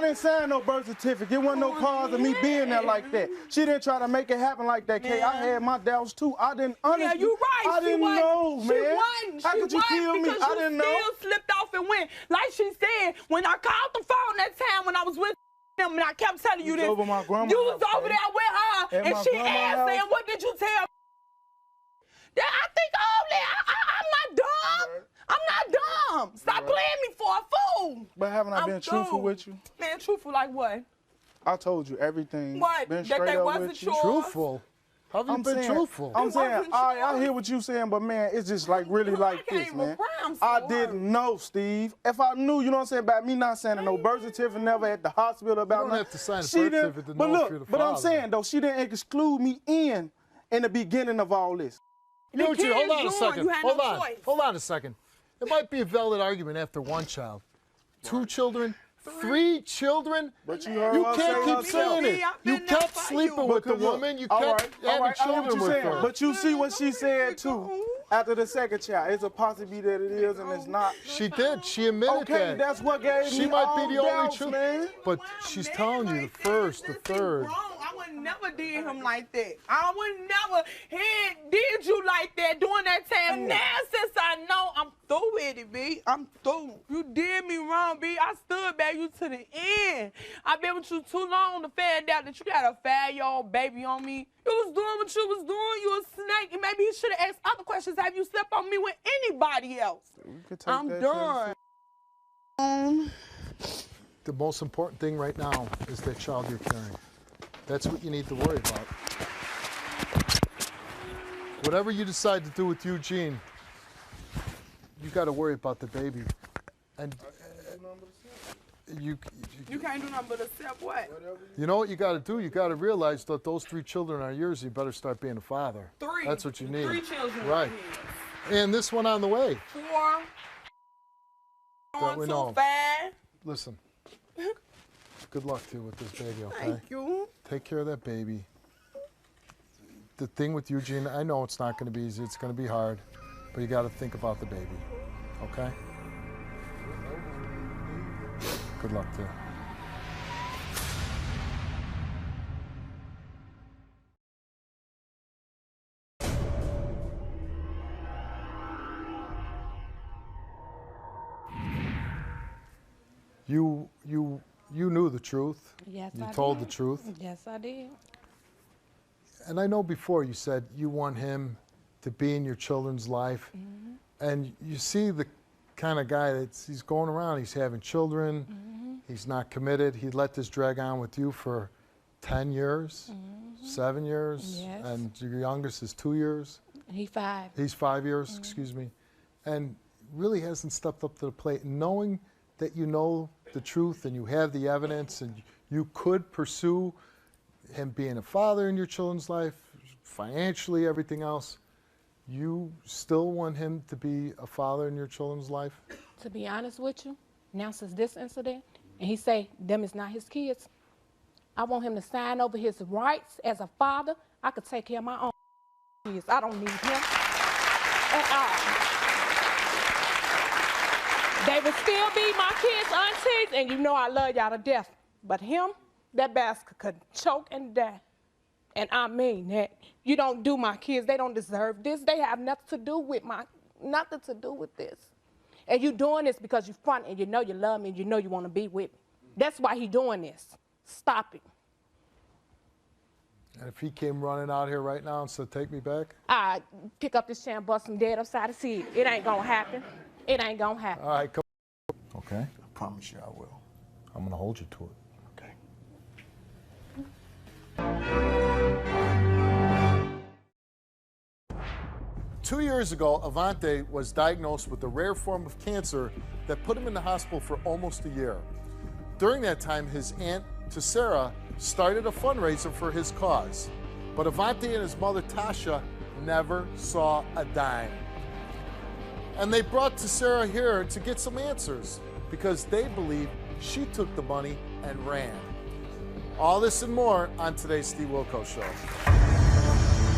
didn't sign no birth certificate. It wasn't no cause of me being there like that. She didn't try to make it happen like that, Kay. I had my doubts too. I didn't understand. Yeah, you right. I didn't know, man. She How could you kill me? I didn't know. Still slipped off and went. Like she said, when I called the phone that time when I was with them and I kept telling you this. Over my grandma's you was house, over there with her and she asked me, what did you tell me? I think all that. I'm not dumb. I'm not dumb. Stop playing me for a fool. But haven't I been truthful with you? Man, truthful like what? I told you everything. What? Been That straight they up wasn't with you. yours? Truthful? How have you been truthful? I'm saying, I hear what you're saying, but man, it's just like really like this, man. I didn't know, Steve. If I knew, you know what I'm saying, about me not signing no birth certificate, never at the hospital about you don't have to sign a birth certificate to but know if you're the look, but I'm father. saying though, she didn't exclude me in the beginning of all this. Hold on a second. You had no choice. Hold on a second. It might be a valid argument after one child. 2 children, 3 children. But you heard You her can't say keep saying it. You kept sleeping with the woman. You kept having children with her. But you see what she said too. After the second child, it's a possibility that it is and it's not. She did. She admitted that. Okay, that's what gave me She might be the only doubts, truth. man. But she's telling you the first, the third. I would never did him like that. I would never did you like that during that time. Now since I know, I'm through with it, B. I'm through. You did me wrong, B. I stood by you to the end. I've been with you too long to find out that you got a 5-year-old baby on me. You was doing what you was doing. You a snake. And maybe you should have asked other questions. Have you slept on me with anybody else? I'm done. The most important thing right now is that child you're carrying. That's what you need to worry about. Whatever you decide to do with Eugene, you got to worry about the baby. And you can't do nothing but accept what? You know what you got to do? You got to realize that those 3 children are yours. You better start being a father. 3. That's what you need. 3 children. Right. And this one on the way. 4. That we know. 5. Listen. Good luck to you with this baby, okay? Thank you. Take care of that baby. The thing with Eugene, I know it's not going to be easy. It's going to be hard. But you got to think about the baby, okay? Good luck to you. You knew the truth. Yes, you I told did. the truth. Yes, I did. And I know before you said you want him to be in your children's life. Mm-hmm. And you see the kind of guy he's going around, he's having children, he's not committed. He let this drag on with you for 10 years, 7 years, Yes. and your youngest is 2 years. He's 5. He's 5 years, excuse me. And really hasn't stepped up to the plate. Knowing that you know the truth and you have the evidence and you could pursue him being a father in your children's life, financially, everything else, You still want him to be a father in your children's life? To be honest with you, now since this incident, and he say them is not his kids, I want him to sign over his rights as a father. I could take care of my own kids. I don't need him at all. They would still be my kids' aunties, and you know I love y'all to death. But him, that bastard could choke and die. And I mean that. You don't do my kids. They don't deserve this. They have nothing to do with this. And you doing this because you front and you know you love me and you know you want to be with me. That's why he doing this. Stop it. And if he came running out here right now and said, take me back? I pick up this chair and bust him dead upside the seat. It ain't gonna happen. It ain't gonna happen. All right, come. Okay? I promise you I will. I'm going to hold you to it. Okay. 2 years ago, Avante was diagnosed with a rare form of cancer that put him in the hospital for almost a year. During that time, his aunt, Tessera, started a fundraiser for his cause. But Avante and his mother, Tasha, never saw a dime. And they brought Tessera here to get some answers because they believe she took the money and ran. All this and more on today's Steve Wilkos Show.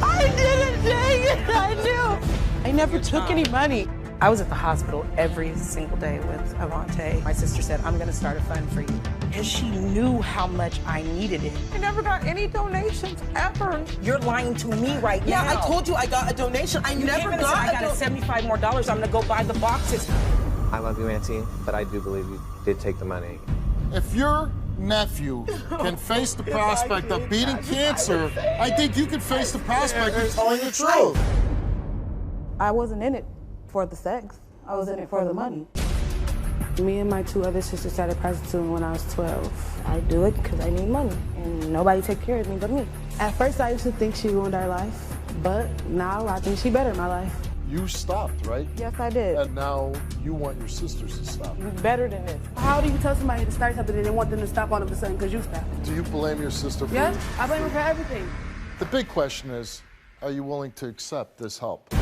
I didn't take it, I knew. I never took any money. I was at the hospital every single day with Avante. My sister said, I'm gonna start a fund for you. And she knew how much I needed it. I never got any donations ever. You're lying to me right now. Yeah, I told you I got a donation. I never got I got $75 more. I'm gonna go buy the boxes. I love you, Auntie, but I do believe you did take the money. If your nephew can face the prospect of beating cancer, I think you can face the prospect of telling the truth. I wasn't in it for the sex. I was in it for the money. Me and my two other sisters started prostituting when I was 12. I do it because I need money, and nobody take care of me but me. At first, I used to think she ruined our life, but now I think she bettered my life. You stopped, right? Yes, I did. And now you want your sisters to stop. Better than this. How do you tell somebody to start something and they want them to stop all of a sudden because you stopped? Do you blame your sister for Yes, it? I blame her for everything. The big question is, are you willing to accept this help?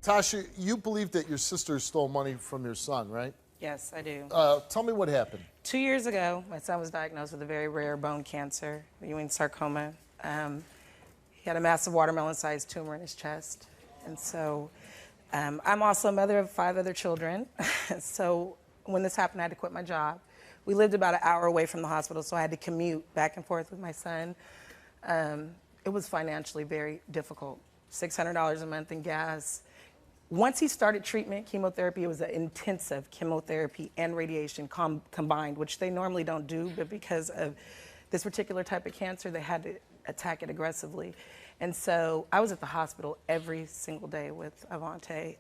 Tasha, you believe that your sister stole money from your son, right? Yes, I do. Tell me what happened. 2 years ago, my son was diagnosed with a very rare bone cancer, Ewing sarcoma. He had a massive watermelon-sized tumor in his chest. And so I'm also a mother of 5 other children. So when this happened, I had to quit my job. We lived about an hour away from the hospital, so I had to commute back and forth with my son. It was financially very difficult. $600 a month in gas. Once he started treatment, chemotherapy, it was an intensive chemotherapy and radiation combined, which they normally don't do, but because of this particular type of cancer, they had to attack it aggressively. And so I was at the hospital every single day with Avante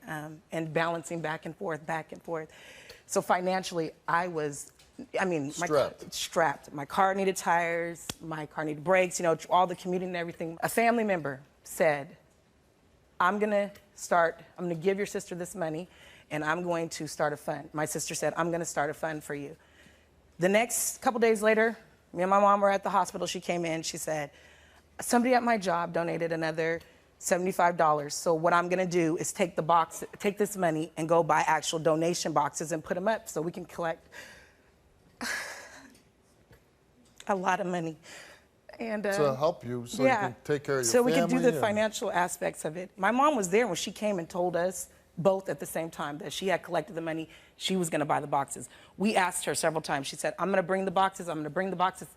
and balancing back and forth. So financially, strapped. My car needed tires, my car needed brakes, you know, all the commuting and everything. A family member said, I'm gonna give your sister this money and I'm going to start a fund. My sister said, I'm gonna start a fund for you. The next couple days later, me and my mom were at the hospital. She came in, she said, somebody at my job donated another $75. So what I'm gonna do is take this money and go buy actual donation boxes and put them up so we can collect a lot of money. And, to help you so you can take care of your family. So we could do the financial aspects of it. My mom was there when she came and told us both at the same time that she had collected the money, she was gonna buy the boxes. We asked her several times. She said, I'm gonna bring the boxes, I'm gonna bring the boxes.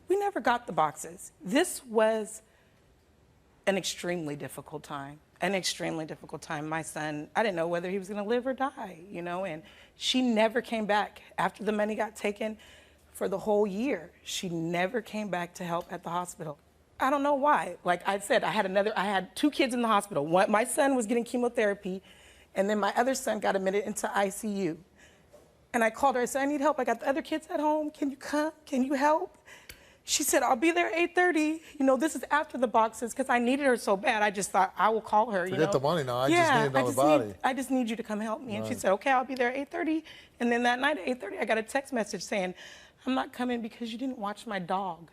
We never got the boxes. This was an extremely difficult time, My son, I didn't know whether he was gonna live or die, you know, and she never came back. After the money got taken, for the whole year, she never came back to help at the hospital. I don't know why. Like I said, I had 2 kids in the hospital. My son was getting chemotherapy, and then my other son got admitted into ICU. And I called her, I said, I need help. I got the other kids at home. Can you come? Can you help? She said, I'll be there at 8:30. You know, this is after the boxes, because I needed her so bad. I just thought, I will call her, Forget the money now. I just need another body. I just need you to come help me. And she said, okay, I'll be there at 8:30. And then that night at 8:30, I got a text message saying, I'm not coming because you didn't watch my dog.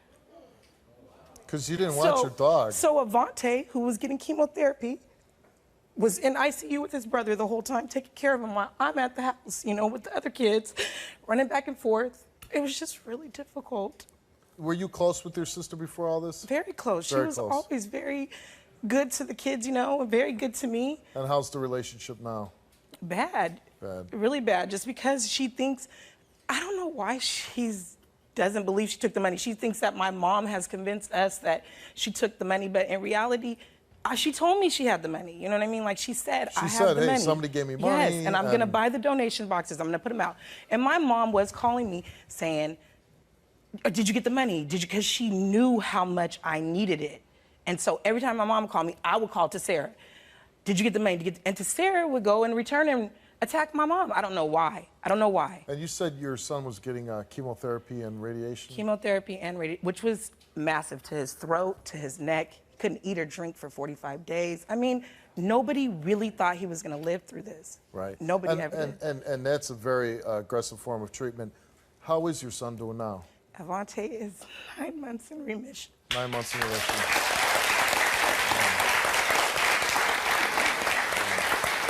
Because you didn't want your dog. So Avante, who was getting chemotherapy, was in ICU with his brother the whole time, taking care of him while I'm at the house, you know, with the other kids, running back and forth. It was just really difficult. Were you close with your sister before all this? Very close. Very she was close. always very good to the kids, you know, very good to me. And how's the relationship now? Bad. Bad. Really bad. Just because she thinks, I don't know why doesn't believe she took the money. She thinks that my mom has convinced us that she took the money, but in reality, she told me she had the money. You know what I mean? Like she said, I have the money. Hey, somebody gave me money. Yes, and I'm going to buy the donation boxes. I'm going to put them out. And my mom was calling me saying, did you get the money? Did you? Because she knew how much I needed it. And so every time my mom called me, I would call to Sarah. Did you get the money? And to Sarah would go and return and attack my mom. I don't know why. I don't know why. And you said your son was getting chemotherapy and radiation? Chemotherapy and radiation, which was massive to his throat, to his neck. He couldn't eat or drink for 45 days. I mean, nobody really thought he was going to live through this. Right. Nobody ever did. And that's a very aggressive form of treatment. How is your son doing now? Avante is 9 months in remission. 9 months in remission.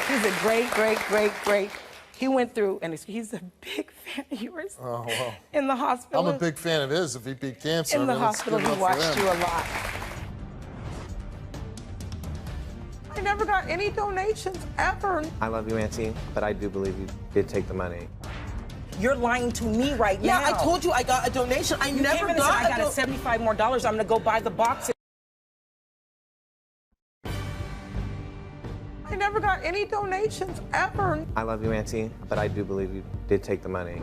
He's a great. He went through, and he's a big fan of yours. Oh, well. In the hospital. I'm a big fan of his if he beat cancer. In the hospital, he watched you a lot. I never got any donations ever. I love you, Auntie, but I do believe you did take the money. You're lying to me right now. Yeah, I told you I got a donation. I never got I got $75 more. I'm going to go buy the boxes. I never got any donations ever. I love you, Auntie, but I do believe you did take the money.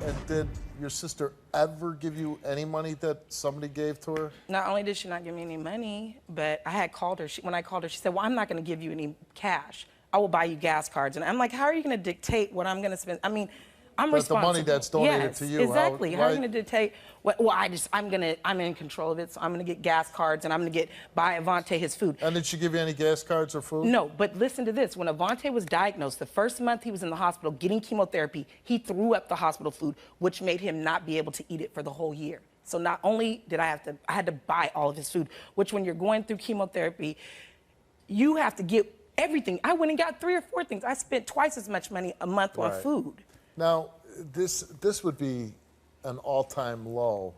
And did your sister ever give you any money that somebody gave to her? Not only did she not give me any money, but I had called her. When I called her, she said, well, I'm not going to give you any cash. I will buy you gas cards. And I'm like, how are you going to dictate what I'm going to spend? I mean, I'm responsible. But the money that's donated to you. Exactly. How are you going to dictate? Well, I'm in control of it, so I'm going to get gas cards and I'm going to buy Avante his food. And did she give you any gas cards or food? No, but listen to this. When Avante was diagnosed, the first month he was in the hospital getting chemotherapy, he threw up the hospital food, which made him not be able to eat it for the whole year. So not only did I had to buy all of his food, which when you're going through chemotherapy, you have to get everything. I went and got 3 or 4 things. I spent twice as much money a month on food. Now, this would be an all-time low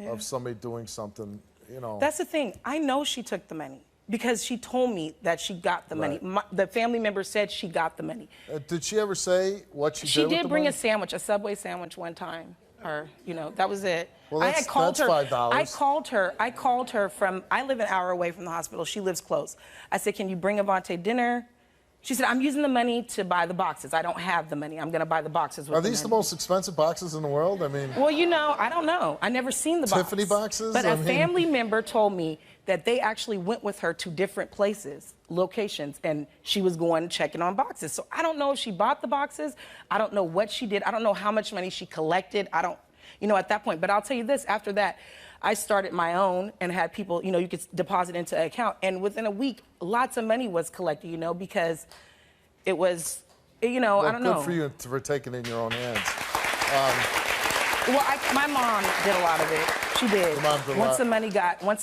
of somebody doing something, you know. That's the thing. I know she took the money because she told me that she got the money. The family member said she got the money. Did she ever say what she did with the money? She did bring a sandwich, a Subway sandwich one time. Or, you know, that was it. Well, I had called her. $5. I called her from, I live an hour away from the hospital. She lives close. I said, can you bring Avante dinner? She said, I'm using the money to buy the boxes. I don't have the money. I'm going to buy the boxes with Are these the most expensive boxes in the world? I mean... Well, you know, I don't know. I never seen the box. Tiffany boxes? But a family member told me that they actually went with her to different places, locations, and she was going checking on boxes. So I don't know if she bought the boxes. I don't know what she did. I don't know how much money she collected. I don't, you know, at that point. But I'll tell you this, after that, I started my own and had people, you know, you could deposit into an account. And within a week, lots of money was collected, you know, because it was, you know, well, I don't know. Good for you for taking it in your own hands. Well, my mom did a lot of it. She did. Your mom did once the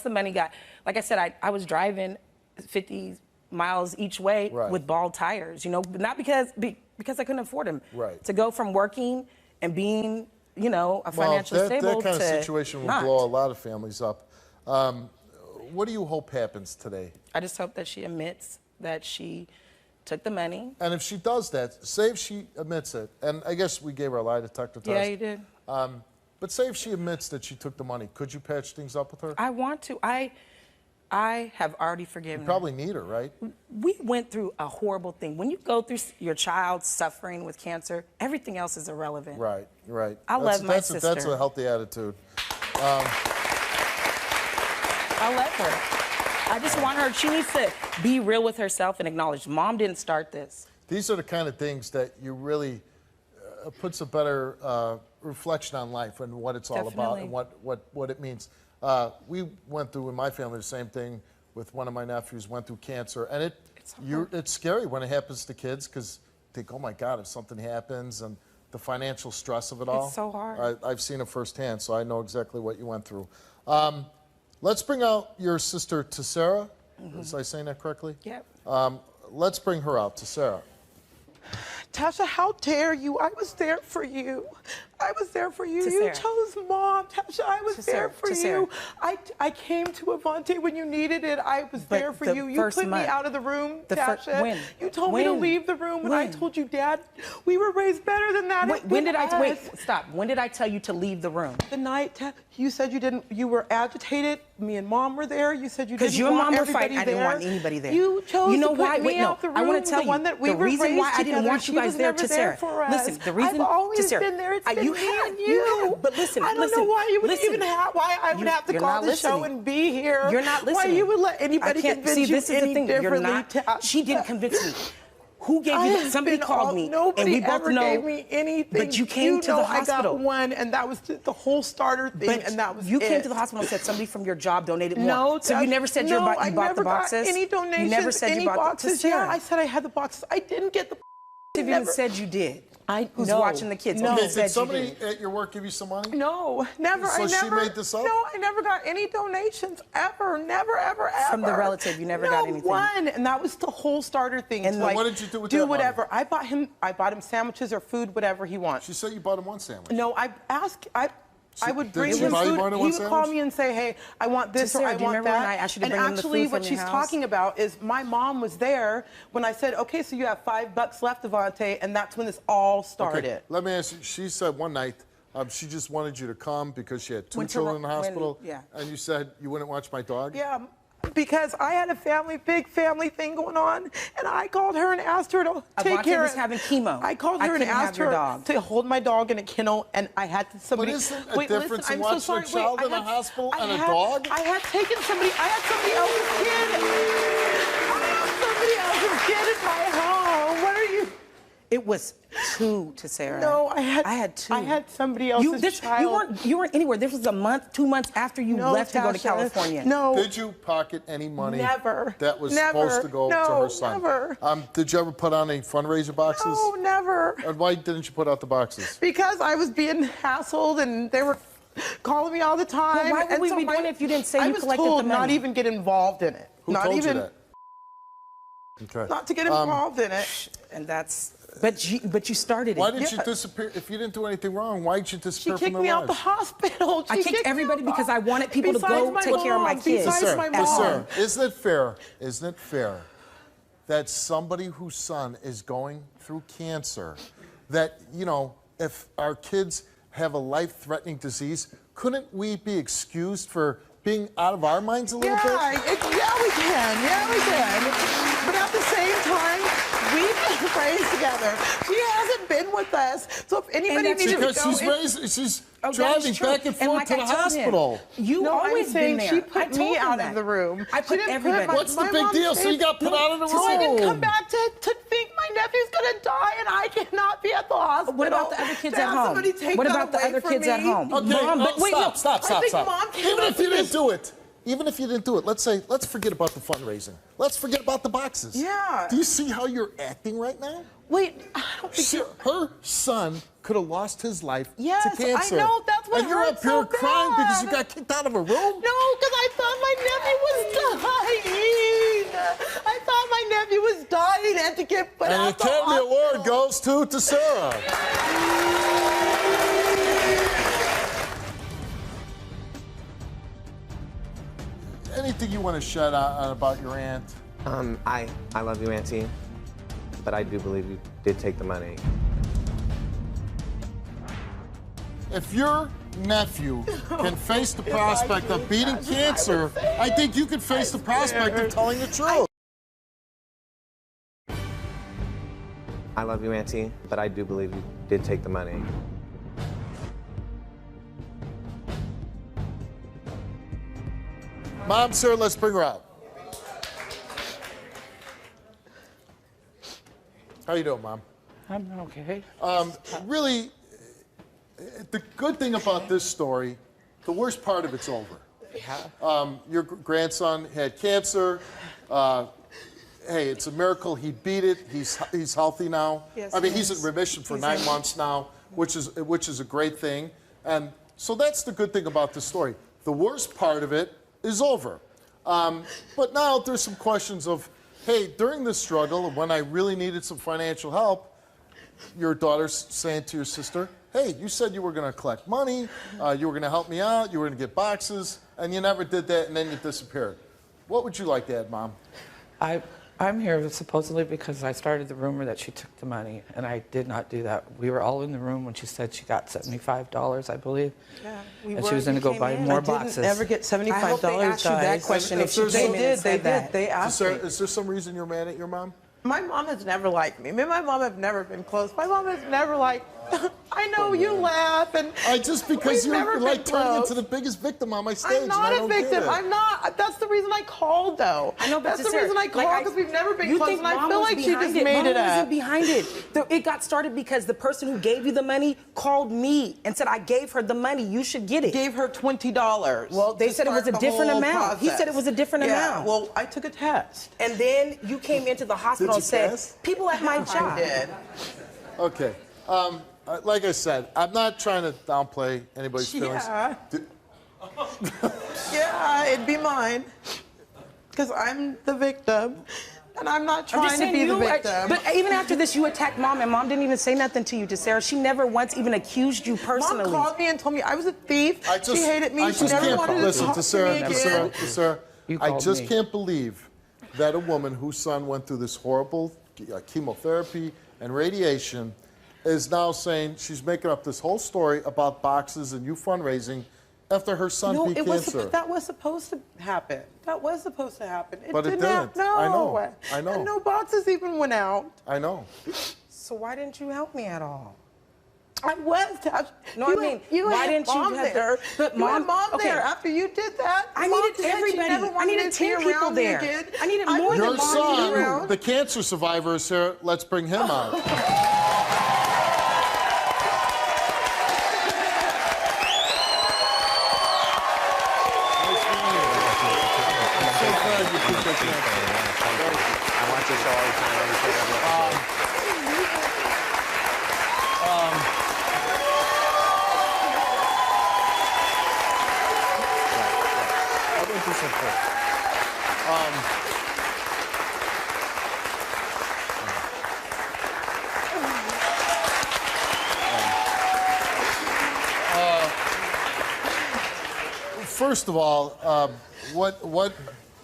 money got, like I said, I was driving 50 miles each way with bald tires, you know, not because I couldn't afford them. Right. To go from working and being, you know, a financially stable that kind to of situation will blow a lot of families up. What do you hope happens today? I just hope that she admits that she took the money. And if she does that, say if she admits it, and I guess we gave her a lie detector test. Yeah, you did. But say if she admits that she took the money, could you patch things up with her? I want to. I have already forgiven her. You probably need her, right? We went through a horrible thing. When you go through your child suffering with cancer, everything else is irrelevant. Right, right. I love my sister. That's a healthy attitude. I love her. I just want her, she needs to be real with herself and acknowledge, Mom didn't start this. These are the kind of things that you really puts a better reflection on life and what it's all about and what it means. We went through in my family the same thing with one of my nephews, went through cancer, and it's scary when it happens to kids because you think, oh my God, if something happens, and the financial stress of it all. It's so hard. I've seen it firsthand, so I know exactly what you went through. Let's bring out your sister, Tessera. Was I saying that correctly? Yep. Let's bring her out, Tessera. Tasha, how dare you? I was there for you. I was there for you. You chose Mom. Tasha, I was there for you. I came to Avante when you needed it. I was there for you. You put me out of the room, Tasha. You told me to leave the room when I told you, Dad, we were raised better than that. When did I stop? When did I tell you to leave the room? The night you said you didn't. You were agitated. Me and Mom were there. You said you didn't. Because you and want Mom were everybody fighting. I didn't want anybody there. You chose to put me out the room. I want to tell you the reason why I didn't want you guys there, Tessera. Listen, the reason I've always Tessera, been there. It's been you me have, and you. But listen, I don't know why you would even have. Why I would have to you're call not the show listening. and be here. You're not listening. Why you would let anybody convince you this is the any thing. differently? You're not. She didn't convince me. Who gave you that? Somebody called me, and we both know. Nobody ever gave me anything. But you came to the hospital. I got one, and that was the whole starter thing, and that was you came to the hospital and said somebody from your job donated more. No, so you never said you bought the boxes? Any donations, you never said any you bought boxes. Yeah, I said I had the boxes. I didn't get the. You even said you did. Who's watching the kids? No. Did somebody at your work give you some money? No, never. So she made this up? No, I never got any donations ever. Never, ever, ever. From the relative, you never got anything? One, and that was the whole starter thing. And what did you do with that whatever. money? I bought him sandwiches or food, whatever he wants. She said you bought him one sandwich. No, I would bring him food. He would call me and say, "Hey, I want this or I want that." When I asked you to bring him the food what she's talking about is my mom was there when I said, "Okay, so you have $5 left, Avante," and that's when this all started. Okay. Let me ask you. She said one night she just wanted you to come because she had two children in the hospital, and you said you wouldn't watch my dog. Yeah. Because I had a big family thing going on, and I called her and asked her to take care of. was having chemo. I called her and asked her to hold my dog in a kennel, and I had somebody. But isn't a difference in watching a child in a hospital and a dog? I had somebody else's kid. I had somebody else's kid in my home. What are you? It was two, Tessera. No, I had two. I had somebody else's child. You weren't anywhere. This was a month, 2 months after you left to go to California. No. Did you pocket any money? Never. That was supposed to go to her son. Never. Did you ever put on any fundraiser boxes? No, never. And why didn't you put out the boxes? Because I was being hassled and they were calling me all the time. Well, why would we be doing it if you didn't say you collected the money? I was told not even get involved in it. Who not told even, you that? Okay. Not to get involved in it. And that's. But you started it. Why did you disappear? If you didn't do anything wrong, why did you disappear from their lives? She kicked me out the hospital. I kicked everybody because I wanted people to go take care of my kids. Sir, isn't it fair? Isn't it fair that somebody whose son is going through cancer, that if our kids have a life-threatening disease, couldn't we be excused for being out of our minds a little bit? Yeah, we can. Yeah, we can. But at the same time, we've been raised together. She hasn't been with us. So if anybody needs to go... Because she's driving back and forth to the hospital. You always been there. She put me out of the room. I put everybody. What's the big deal? So you got put out of the room. So I didn't come back to think my nephew's going to die and I cannot be at the hospital. What about the other kids at home? What about the other kids at home? Okay, Mom, but wait, stop. Even if you didn't do it, let's forget about the fundraising. Let's forget about the boxes. Yeah. Do you see how you're acting right now? Wait, I don't think her son could have lost his life to Yes, cancer. I know, that's what and you're up here crying because you got kicked out of a room? No, because I thought my nephew was dying. I thought my nephew was dying and to get put out the hospital. And the award goes to Tessera. Anything you want to shed out about your aunt? I love you, Auntie, but I do believe you did take the money. If your nephew can face the prospect of beating cancer, I think you can face the prospect of telling the truth. I love you, Auntie, but I do believe you did take the money. Mom, sir, let's bring her out. How you doing, Mom? I'm okay. Really, the good thing about this story, the worst part of it's over. Yeah. Your grandson had cancer. hey, it's a miracle. He beat it. He's healthy now. Yes, I mean, he's in remission for 9 months now, which is a great thing. And so that's the good thing about this story. The worst part of it is over. But now there's some questions of, hey, during this struggle, when I really needed some financial help, your daughter's saying to your sister, hey, you said you were going to collect money, you were going to help me out, you were going to get boxes, and you never did that, and then you disappeared. What would you like to add, Mom? I'm here supposedly because I started the rumor that she took the money, and I did not do that. We were all in the room when she said she got $75, I believe. Yeah, and she was going to go buy more boxes. I didn't ever get $75, I hope they asked you that question. If she came in and said that. They asked me. Is there some reason you're mad at your mom? My mom has never liked me. Me and my mom have never been close. My mom has never liked. I know you laugh, and just because you're like turning into the biggest victim on my stage. I'm not a victim. I'm not. That's the reason I called, though. I know, but that's the reason I called, because we've never been close, and I feel like she just made it up. Mom wasn't behind it. It got started because the person who gave you the money called me and said, I gave her the money. You should get it. Gave her $20. Well, they said it was a different amount. He said it was a different amount. Well, I took a test. And then you came into the hospital and said, people at my job. I did. Okay. Like I said, I'm not trying to downplay anybody's feelings. Yeah, it'd be mine. Because I'm the victim. And I'm not trying to be the victim. But even after this, you attacked Mom, and Mom didn't even say nothing to you, DeSarah. She never once even accused you personally. Mom called me and told me I was a thief. She hated me. She never wanted to talk to me again. DeSarah, I just can't believe that a woman whose son went through this horrible chemotherapy and radiation is now saying she's making up this whole story about boxes and you fundraising after her son beat cancer. That was supposed to happen. That was supposed to happen. But it didn't. No. I know. And no boxes even went out. I know. So why didn't you help me at all? I was. No, I mean, why didn't you have there? But Mom, there after you did that. I needed everybody. I needed 10 people there. I needed more than Your son, the cancer survivor, is here. Let's bring him out. I watch your show all the time. I'll go through some quick. First of all,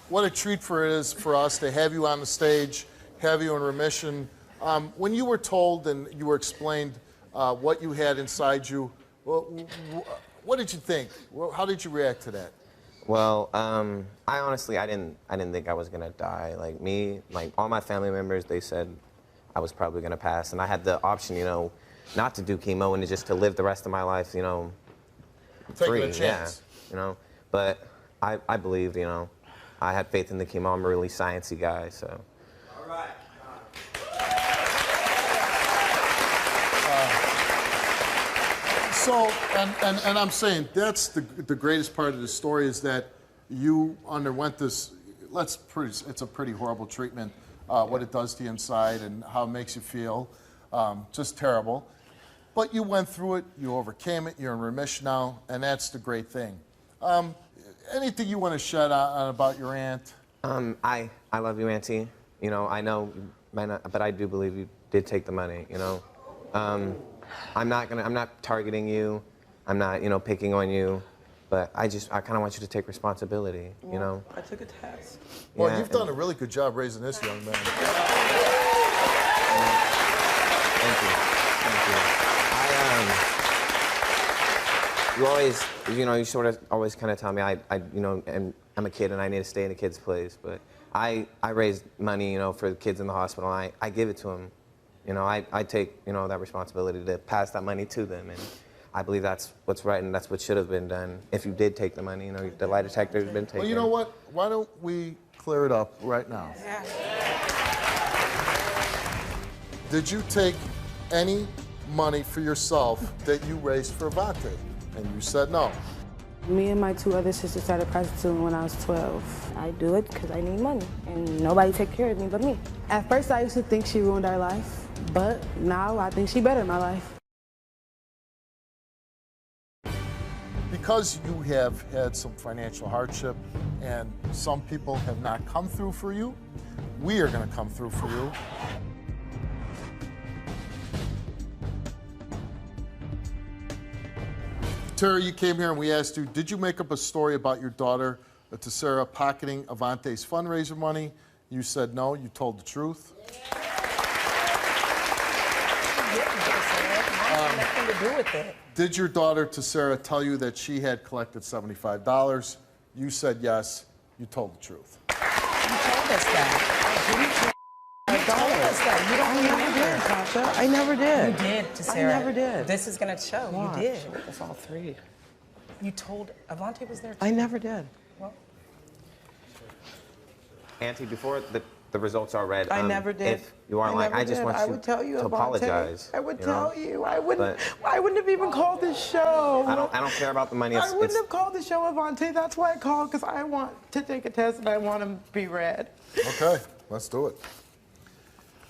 what a treat it is for us to have you on the stage, have you in remission. When you were told and you were explained what you had inside you, what did you think? How did you react to that? Well, I honestly, I didn't think I was gonna die. Like all my family members, they said I was probably gonna pass, and I had the option, you know, not to do chemo and just to live the rest of my life, you know, free. Taking a chance. Yeah, you know. But I believed, you know, I had faith in the chemo. I'm a really sciencey guy, so. All right. And I'm saying that's the greatest part of the story is that you underwent this. It's a pretty horrible treatment. What it does to you inside and how it makes you feel, just terrible. But you went through it. You overcame it. You're in remission now, and that's the great thing. Anything you want to shed on about your aunt? I love you, Auntie. You know, I know, but I do believe you did take the money. You know, I'm not targeting you. I'm not, you know, picking on you. But I kind of want you to take responsibility. You know. I took a test. Well, you've done a really good job raising this young man. Thank you. You always, you know, you sort of always kind of tell me you know, and I'm a kid and I need to stay in a kid's place. But I raise money, you know, for the kids in the hospital. And I give it to them. You know, I take, you know, that responsibility to pass that money to them. And I believe that's what's right and that's what should have been done. If you did take the money, you know, the lie detector has been taken. Well, you know what? Why don't we clear it up right now? Yeah. Did you take any money for yourself that you raised for Avante? And you said no. Me and my 2 other sisters started prostituting when I was 12. I do it because I need money, and nobody take care of me but me. At first, I used to think she ruined our life, but now I think she bettered my life. Because you have had some financial hardship and some people have not come through for you, we are going to come through for you. Terry, you came here and we asked you, did you make up a story about your daughter, Tessera, pocketing Avante's fundraiser money? You said no, you told the truth. Nothing to do with it. Did your daughter, Tessera, tell you that she had collected $75? You said yes, you told the truth. You told us that. You told us that. You don't remember. Tasha. I never did. You did, Tessera. I never did. This is going to show. Watch. You did. It's all 3. You told, Avante was there too. I never did. Well, Auntie, before the results are read, I never did. If you are lying, I just want you would tell you, to Avante. apologize. I would you tell know? you. I wouldn't have even called this show. I don't care about the money. I wouldn't have called the show, Avante. That's why I called, because I want to take a test and I want to be read. Okay, let's do it.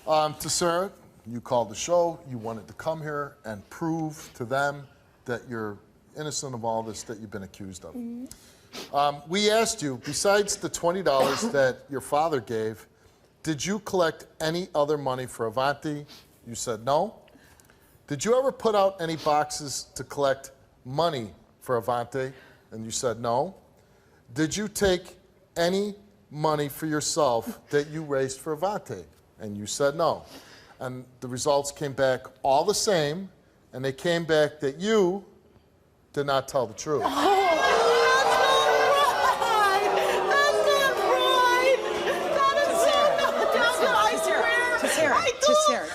Tessera, you called the show. You wanted to come here and prove to them that you're innocent of all this that you've been accused of. Mm-hmm. We asked you, besides the $20 that your father gave, did you collect any other money for Avanti? You said no. Did you ever put out any boxes to collect money for Avanti? And you said no. Did you take any money for yourself that you raised for Avanti? And you said no. And the results came back all the same, and they came back that you did not tell the truth.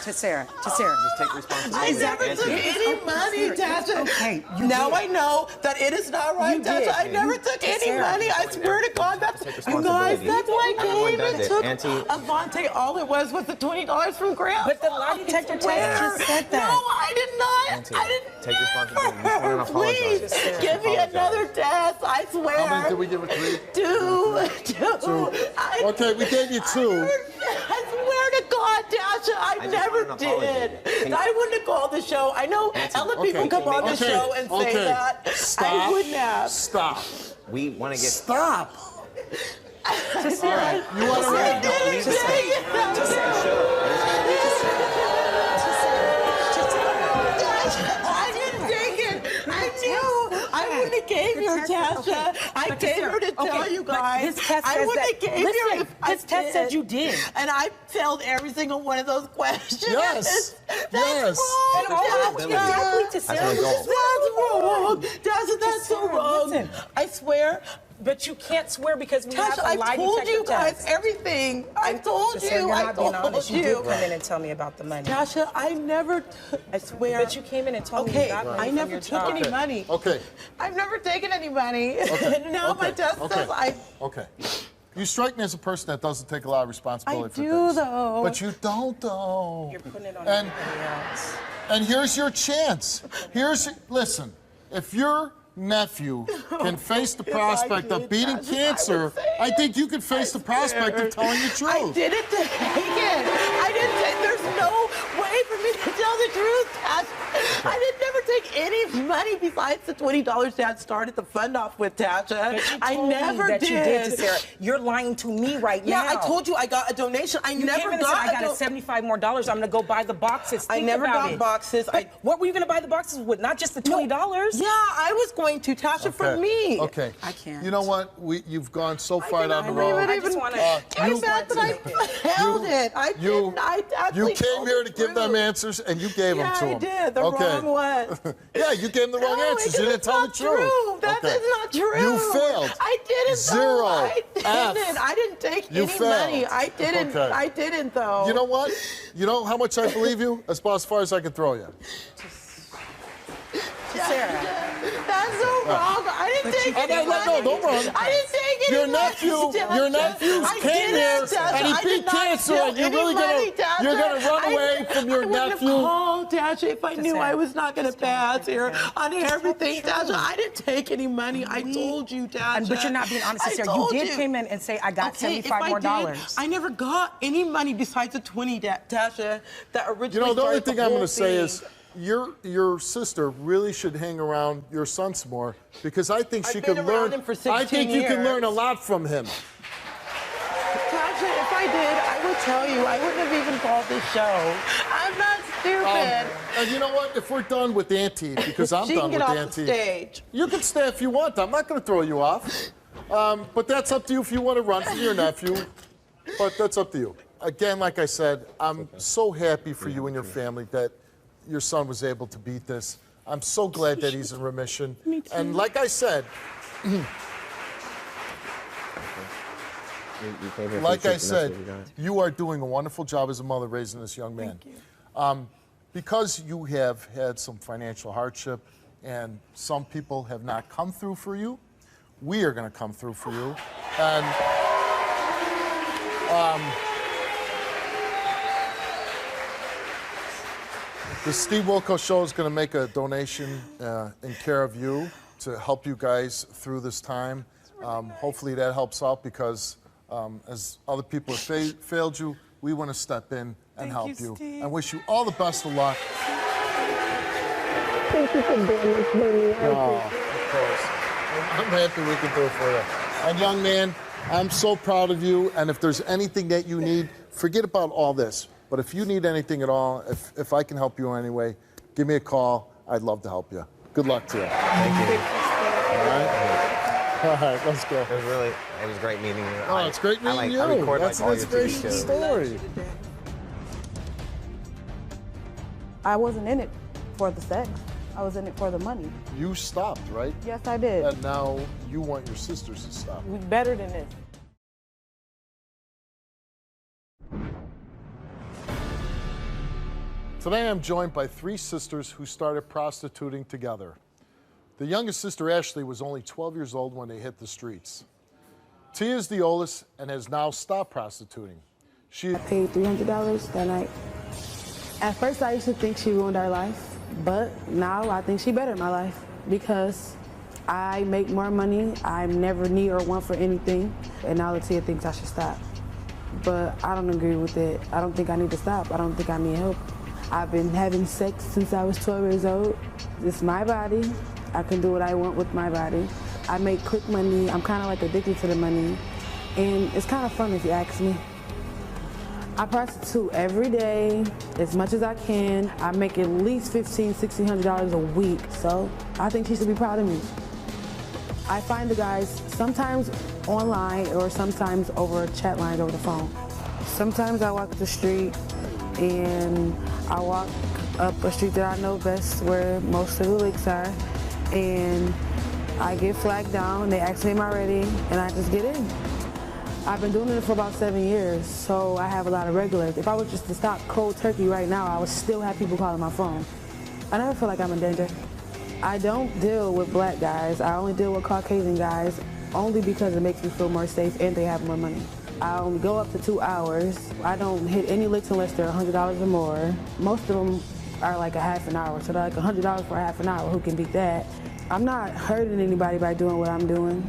Tessera. Just take responsibility. I never took any money, Tasha. Okay, now I know that it is not right, Tasha. I never took any money. I swear to God, that's you guys. That's why I came and took Avante. All it was the $20 from Grandpa. But the lie detector test just said that. No, I did not. Auntie, I didn't. take responsibility. You just want to Please apologize. give me another test. I swear. How many did we give it? 3? 2. Okay, we gave you 2. I swear to God, Tasha, I never did. I wouldn't have called the show. I know other people come on the show and say that. Stop. I wouldn't have. Stop. We want to get... Stop. All right. You want to read? I didn't take it. I knew. I wouldn't have gave her, Tasha. I gave her to tell you guys. I wouldn't have gave her if his test said you did. And I failed every single one of those questions. Yes. That's wrong. That's wrong. Tasha, that's so wrong. Listen, I swear. But you can't swear because we have Tasha, a lie I told detector you guys test. everything. I told Tessera, you. you're I not being told honest. You did come in and tell me about the money. Tasha, I never. I swear. But you came in and told me you got money I from never your took job. any money. Okay. I've never taken any money. Okay. And now my test says I. Okay. You strike me as a person that doesn't take a lot of responsibility for I do, things. though. But you don't, though. You're putting it on everybody else. And here's your chance. Listen, if your nephew can face the prospect of beating cancer, I think you can face the prospect of telling the truth. I didn't take it. I didn't take. There's no way for me to tell the truth, Tasha. I didn't never take any money besides the $20 Dad started the fund off with, Tasha. I never that did. You did, Tessera. You're lying to me right now. Yeah, I told you I got a donation. I You never came in and got. said, I got $75 more. I'm going to go buy the boxes. I Think never about got it. boxes. What were you going to buy the boxes with? Not just the $20? Yeah, I was going to, Tasha, for me. Okay. I can't. You know what? You've gone so far down the I road. just want to. I'm mad that I held it. I didn't. I actually You came here to give them answers, and you gave them to them. Yeah, I did. The wrong one. Yeah, you gave them the wrong answers. You didn't tell the truth. That is not true. You failed. I didn't. 0. I didn't. F. I didn't take You any failed. money. I didn't. Okay. I didn't, though. You know what? You know how much I believe you? That's about as far as I can throw you. That's so wrong. I didn't take any money. No, don't run. I didn't take your nephew came here and he beat cancer, and you're gonna run away from your nephew? I would have called, Tasha, if I knew I was not gonna pass here on everything, Tasha. I didn't take any money. I told you, Tasha. But you're not being honest, Sarah. You did come in and say, I got $75 more. I never got any money besides the 20, Tasha, that originally You know, the only thing I'm going to say thing. is your sister really should hang around your son some more, because I think she could learn. I think you can learn a lot from him. Tasha, if I did, I would tell you. I wouldn't have even called this show. I'm not stupid. And you know what? If we're done with Auntie, because I'm done with Auntie, stage. You can stay if you want. I'm not going to throw you off. But that's up to you if you want to run from your nephew. But that's up to you. Again, like I said, I'm so happy for you and your family that your son was able to beat this. I'm so glad that he's in remission. Me too. And like I said, you are doing a wonderful job as a mother raising this young man. Thank you. Because you have had some financial hardship and some people have not come through for you, we are going to come through for you. And the Steve Wilkos Show is going to make a donation in care of you to help you guys through this time. Hopefully that helps out, because as other people have failed you, we want to step in and help you. And wish you all the best of luck. Thank you for doing this for me. Of course. I'm happy we can do it for you. And young man, I'm so proud of you. And if there's anything that you need, forget about all this. But if you need anything at all, if I can help you in any way, give me a call. I'd love to help you. Good luck to you. Thank you. All right? All right, let's go. It was great meeting you. Oh, it's great meeting you. I record That's all an your TV inspirational shows. story. I wasn't in it for the sex. I was in it for the money. You stopped, right? Yes, I did. And now you want your sisters to stop. We better than this. Today I'm joined by three sisters who started prostituting together. The youngest sister, Ashley, was only 12 years old when they hit the streets. Tia is the oldest and has now stopped prostituting. I paid $300 that night. At first I used to think she ruined our life, but now I think she bettered my life, because I make more money, I never need or want for anything, and now Tia thinks I should stop. But I don't agree with it. I don't think I need to stop. I don't think I need help. I've been having sex since I was 12 years old. It's my body. I can do what I want with my body. I make quick money. I'm kind of like addicted to the money. And it's kind of fun if you ask me. I prostitute every day, as much as I can. I make at least $1,500, $1,600 a week. So I think she should be proud of me. I find the guys sometimes online or sometimes over chat lines over the phone. Sometimes I walk the street and I walk up a street that I know best, where most of the licks are, and I get flagged down. They ask me, am I ready? And I just get in. I've been doing it for about 7 years, so I have a lot of regulars. If I was just to stop cold turkey right now, I would still have people calling my phone. I never feel like I'm in danger. I don't deal with black guys. I only deal with Caucasian guys, only because it makes me feel more safe and they have more money. I only go up to 2 hours. I don't hit any licks unless they're $100 or more. Most of them are like a half an hour, so they're like $100 for a half an hour. Who can beat that? I'm not hurting anybody by doing what I'm doing.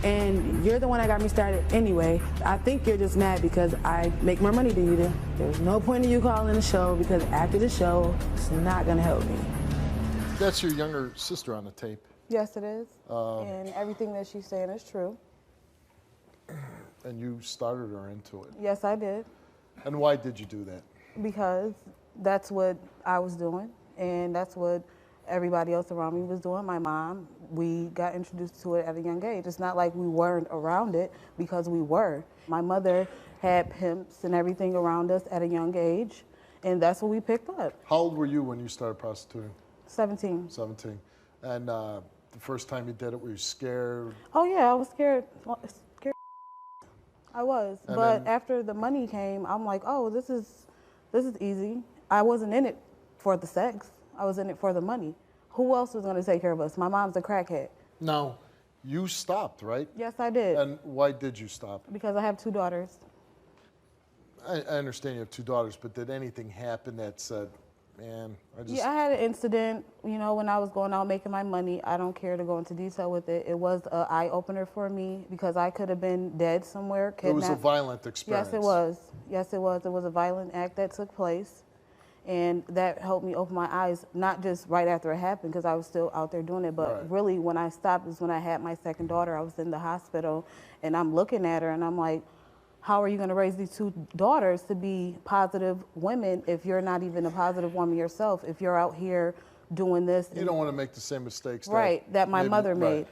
And you're the one that got me started anyway. I think you're just mad because I make more money than you do. There's no point in you calling the show, because after the show, it's not gonna help me. That's your younger sister on the tape. Yes, it is. And everything that she's saying is true. And you started her into it. Yes, I did. And why did you do that? Because that's what I was doing, and that's what everybody else around me was doing. My mom, we got introduced to it at a young age. It's not like we weren't around it, because we were. My mother had pimps and everything around us at a young age, and that's what we picked up. How old were you when you started prostituting? 17. 17. And the first time you did it, were you scared? Oh yeah, I was scared. I was, and but then, after the money came, I'm like, oh, this is easy. I wasn't in it for the sex. I was in it for the money. Who else was going to take care of us? My mom's a crackhead. Now, you stopped, right? Yes, I did. And why did you stop? Because I have 2 daughters. I understand you have 2 daughters, but did anything happen that said, man, Yeah, I had an incident, you know, when I was going out making my money. I don't care to go into detail with it. It was an eye-opener for me because I could have been dead somewhere, kidnapped. It was a violent experience. Yes, it was. Yes, it was. It was a violent act that took place. And that helped me open my eyes, not just right after it happened, because I was still out there doing it, but really when I stopped is when I had my second daughter. I was in the hospital, and I'm looking at her, and I'm like, how are you going to raise these 2 daughters to be positive women if you're not even a positive woman yourself, if you're out here doing this? You don't want to make the same mistakes that my mother made.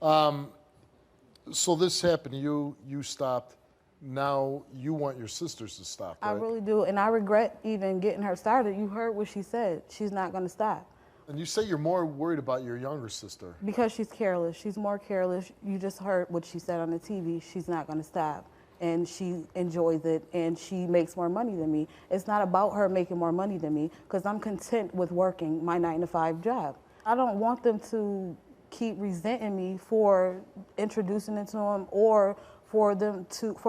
So this happened to you, you stopped. Now you want your sisters to stop, right? I really do, and I regret even getting her started. You heard what she said. She's not going to stop. And you say you're more worried about your younger sister. Because she's careless. She's more careless. You just heard what she said on the TV. She's not going to stop. And she enjoys it, and she makes more money than me. It's not about her making more money than me, because I'm content with working my 9-to-5 job. I don't want them to keep resenting me for introducing it to them, or for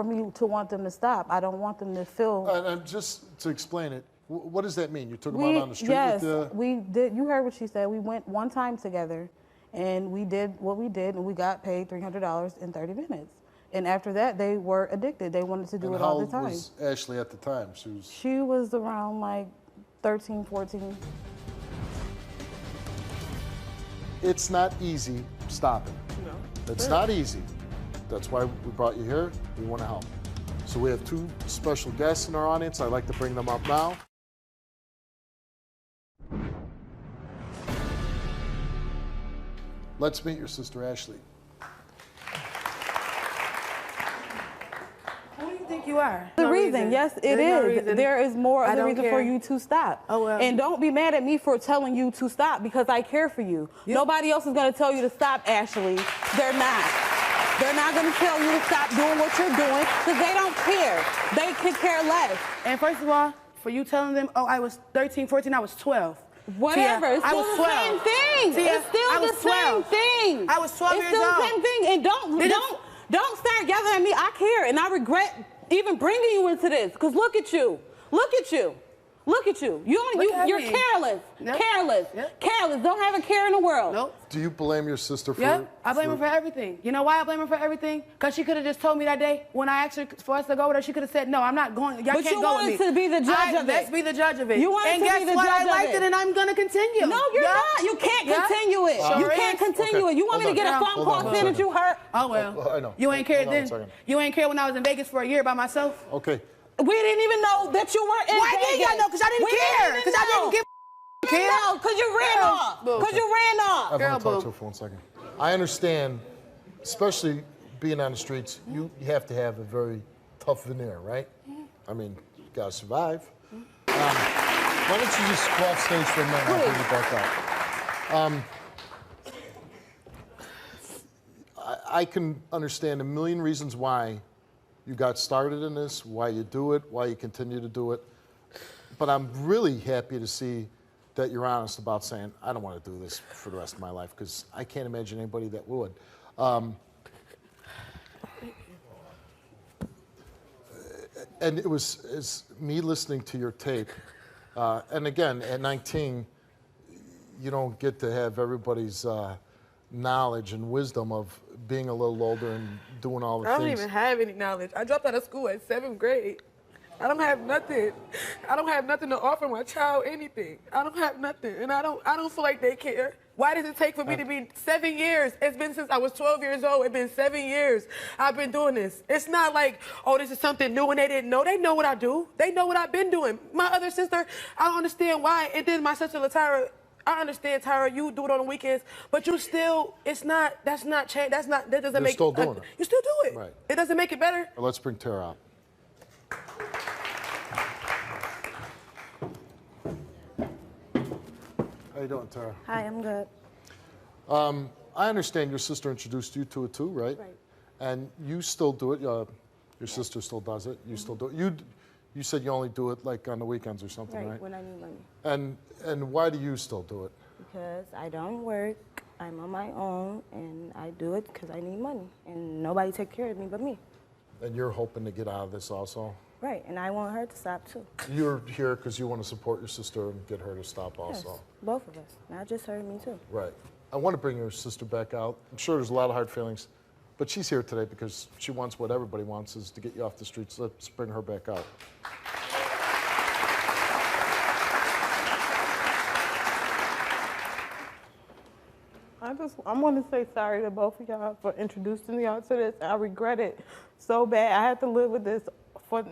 me to want them to stop. I don't want them to feel. And just to explain it, what does that mean? You took them out on the street? Yes, with the... we did. You heard what she said. We went one time together, and we did what we did, and we got paid $300 in 30 minutes. And after that, they were addicted. They wanted to do it all the time. How old was Ashley at the time? She was around like 13, 14. It's not easy stopping. No. It's not easy. That's why we brought you here. We want to help. So we have 2 special guests in our audience. I'd like to bring them up now. Let's meet your sister, Ashley. Who do you think you are? The reason, yes, it is. There is more of a reason for you to stop. Oh, well. And don't be mad at me for telling you to stop, because I care for you. Nobody else is going to tell you to stop, Ashley. They're not. They're not going to tell you to stop doing what you're doing, because they don't care. They could care less. And first of all, for you telling them, oh, I was 13, 14, I was 12. Whatever, Tia, it's still the same thing. Tia, It's still the same thing. I was 12 years old. It's still the same thing. And don't start yelling at me. I care, and I regret even bringing you into this. Because look at you. Look at you. Look at you. You're careless. Yep. Careless. Yep. Careless. Don't have a care in the world. Nope. Do you blame your sister for? Yep. I blame her for everything. You know why I blame her for everything? Because she could have just told me that day when I asked her for us to go with her, she could have said, no, I'm not going. Y'all can't go with me. But you wanted to be the judge of it. Let's be the judge of it. You wanted to be the judge of it. And guess what? I liked it, and I'm going to continue. No, you're not. You can't continue it. You can't continue it. You want me to get a phone call saying that you hurt? Oh, well. I know. You ain't cared then. You ain't cared when I was in Vegas for a year by myself? Okay. We didn't even know that you were in Vegas. Why didn't y'all know? Because I didn't care. Because I didn't give a care. No, because you ran off. Because you ran off. I want to talk to her for 1 second. I understand, especially being on the streets, you have to have a very tough veneer, right? I mean, you got to survive. Why don't you just go off stage for a minute and I'll bring you back up. I can understand a million reasons why you got started in this, why you do it, why you continue to do it. But I'm really happy to see that you're honest about saying, I don't want to do this for the rest of my life, because I can't imagine anybody that would. And it was me listening to your tape. And again, at 19, you don't get to have everybody's knowledge and wisdom of being a little older and doing all the things. I don't even have any knowledge. I dropped out of school at 7th grade. I don't have nothing. I don't have nothing to offer my child anything. I don't have nothing, and I don't feel like they care. Why does it take for me to be 7 years? It's been since I was 12 years old. It's been 7 years I've been doing this. It's not like, oh, this is something new and they didn't know. They know what I do. They know what I've been doing. My other sister, I don't understand why. And then my sister, Latara, I understand, Tyra, you do it on the weekends, but you still, that's not change. That doesn't You're make still doing it. You still do it. Right. It doesn't make it better. Well, let's bring Tara out. How you doing, Tara? Hi, I'm good. I understand your sister introduced you to it too, right? Right. And you still do it. Your sister still does it. You still do it. You said you only do it like on the weekends or something, right? Right, when I need money. And why do you still do it? Because I don't work, I'm on my own, and I do it because I need money, and nobody take care of me but me. And you're hoping to get out of this also? Right, and I want her to stop too. You're here because you want to support your sister and get her to stop also? Yes, both of us, not just her, me too. Right. I want to bring your sister back out. I'm sure there's a lot of hard feelings, but she's here today because she wants what everybody wants, is to get you off the streets. Let's bring her back out. I want to say sorry to both of y'all for introducing y'all to this. I regret it so bad. I have to live with this,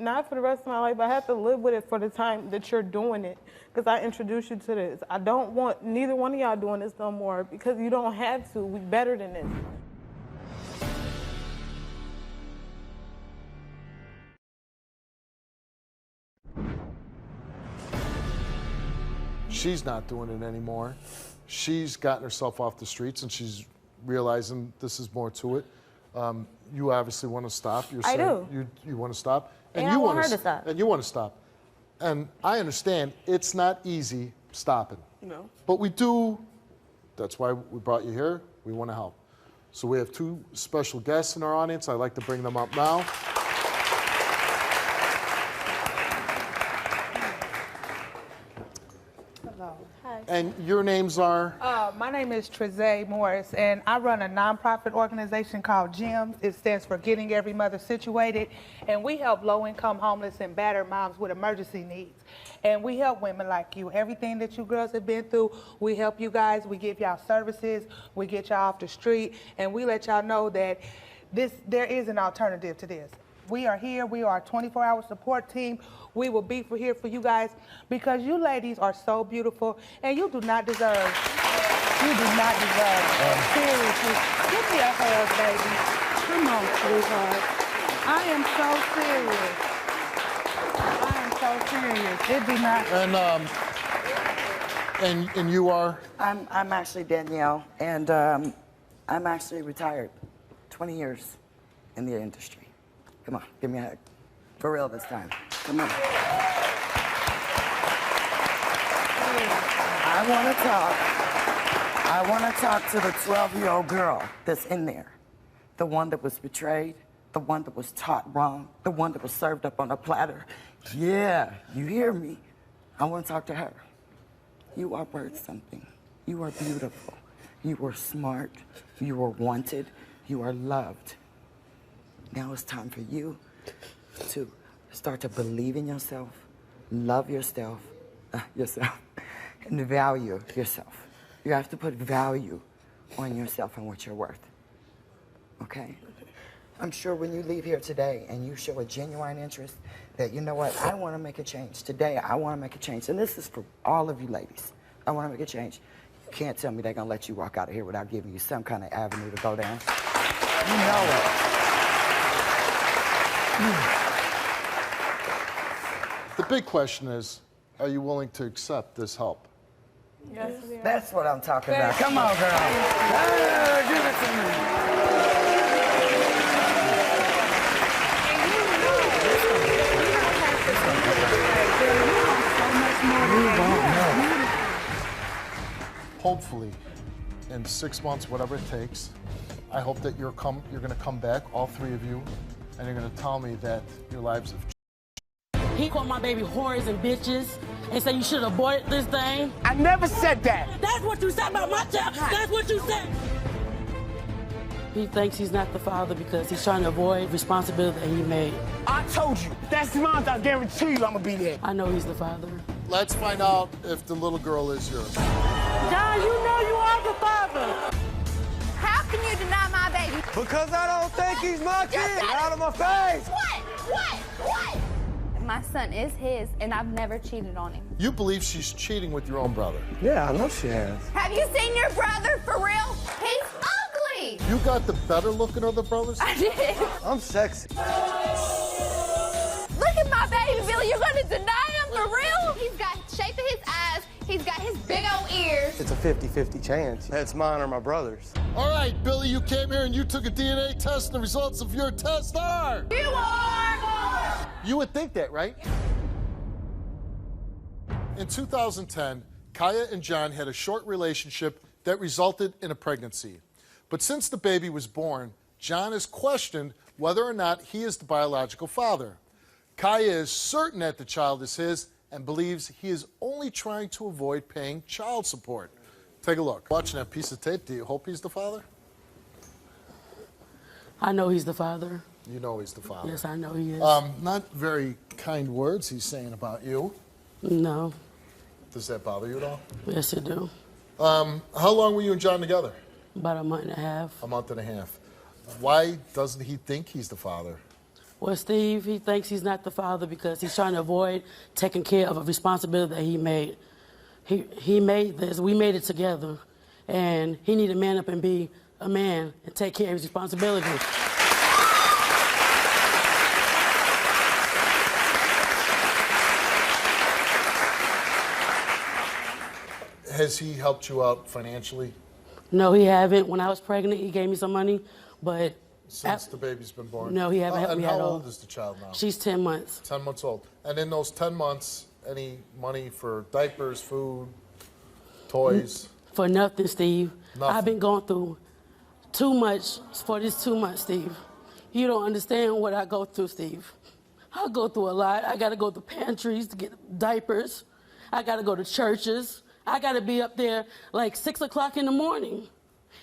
not for the rest of my life, but I have to live with it for the time that you're doing it, because I introduced you to this. I don't want neither one of y'all doing this no more, because you don't have to. We're better than this. She's not doing it anymore. She's gotten herself off the streets, and she's realizing this is more to it. You obviously want to stop. You're saying do. You want to stop. And I want her to stop. And you want to stop. And I understand it's not easy stopping. No. But we do. That's why we brought you here. We want to help. So we have two special guests in our audience. I'd like to bring them up now. Hello. Hi. And your names are? My name is Trezay Morris, and I run a nonprofit organization called GEMS. It stands for Getting Every Mother Situated, and we help low-income, homeless, and battered moms with emergency needs. And we help women like you. Everything that you girls have been through, we help you guys. We give y'all services. We get y'all off the street, and we let y'all know that there is an alternative to this. We are here. We are a 24-hour support team. We will be here for you guys because you ladies are so beautiful, and you do not deserve. You do not deserve. Seriously, give me a hug, baby. Come on, sweetheart. I am so serious. I am so serious. It do not. And you are? I'm actually Danielle, and I'm actually retired. 20 years in the industry. Come on, give me a hug. For real this time. Come on. I want to talk to the 12-year-old girl that's in there. The one that was betrayed, the one that was taught wrong, the one that was served up on a platter. Yeah, you hear me. I want to talk to her. You are worth something. You are beautiful. You are smart. You are wanted. You are loved. Now it's time for you to start to believe in yourself, love yourself, and value yourself. You have to put value on yourself and what you're worth, okay? I'm sure when you leave here today and you show a genuine interest that, you know what, I want to make a change. Today, I want to make a change. And this is for all of you ladies. I want to make a change. You can't tell me they're going to let you walk out of here without giving you some kind of avenue to go down. You know it. The big question is, are you willing to accept this help? Yes, we are. That's what I'm talking about. Come on, girl. Give it to me. Hopefully, in 6 months, whatever it takes, I hope that you're going to come back, all three of you, and you're going to tell me that your lives have changed. He called my baby whores and bitches and said you should have aborted this thing. I never said that. That's what you said about my child. That's what you said. He thinks he's not the father because he's trying to avoid responsibility that he made. I told you, that's mine. I guarantee you I'm gonna be there. I know he's the father. Let's find out if the little girl is yours. John, you know you are the father. How can you deny my baby? Because I don't think he's my kid. Get out of my face. What? My son is his, and I've never cheated on him. You believe she's cheating with your own brother? Yeah, I know she has. Have you seen your brother for real? He's ugly. You got the better looking of the brothers? I did. I'm sexy. Look at my baby, Billy. You're gonna deny him for real? He's got shape of his eyes. He's got his big old ears. It's a 50-50 chance. That's mine or my brother's. All right, Billy, you came here and you took a DNA test, and the results of your test are... You are! You would think that, right? In 2010, Kaya and John had a short relationship that resulted in a pregnancy. But since the baby was born, John has questioned whether or not he is the biological father. Kaya is certain that the child is his and believes he is only trying to avoid paying child support. Take a look. Watching that piece of tape, do you hope he's the father? I know he's the father. You know he's the father. Yes, I know he is. Not very kind words he's saying about you. No. Does that bother you at all? Yes, it do. How long were you and John together? About a month and a half. A month and a half. Why doesn't he think he's the father? Well, Steve, he thinks he's not the father because he's trying to avoid taking care of a responsibility that he made. He made this, we made it together, and he need to man up and be a man and take care of his responsibility. Has he helped you out financially? No, he haven't. When I was pregnant, he gave me some money, but... Since the baby's been born? No, he haven't helped me at all. And how old is the child now? She's 10 months. 10 months old. And in those 10 months, any money for diapers, food, toys? For nothing, Steve. Nothing. I've been going through too much for this 2 months, Steve. You don't understand what I go through, Steve. I go through a lot. I got to go to pantries to get diapers. I got to go to churches. I got to be up there like 6 o'clock in the morning.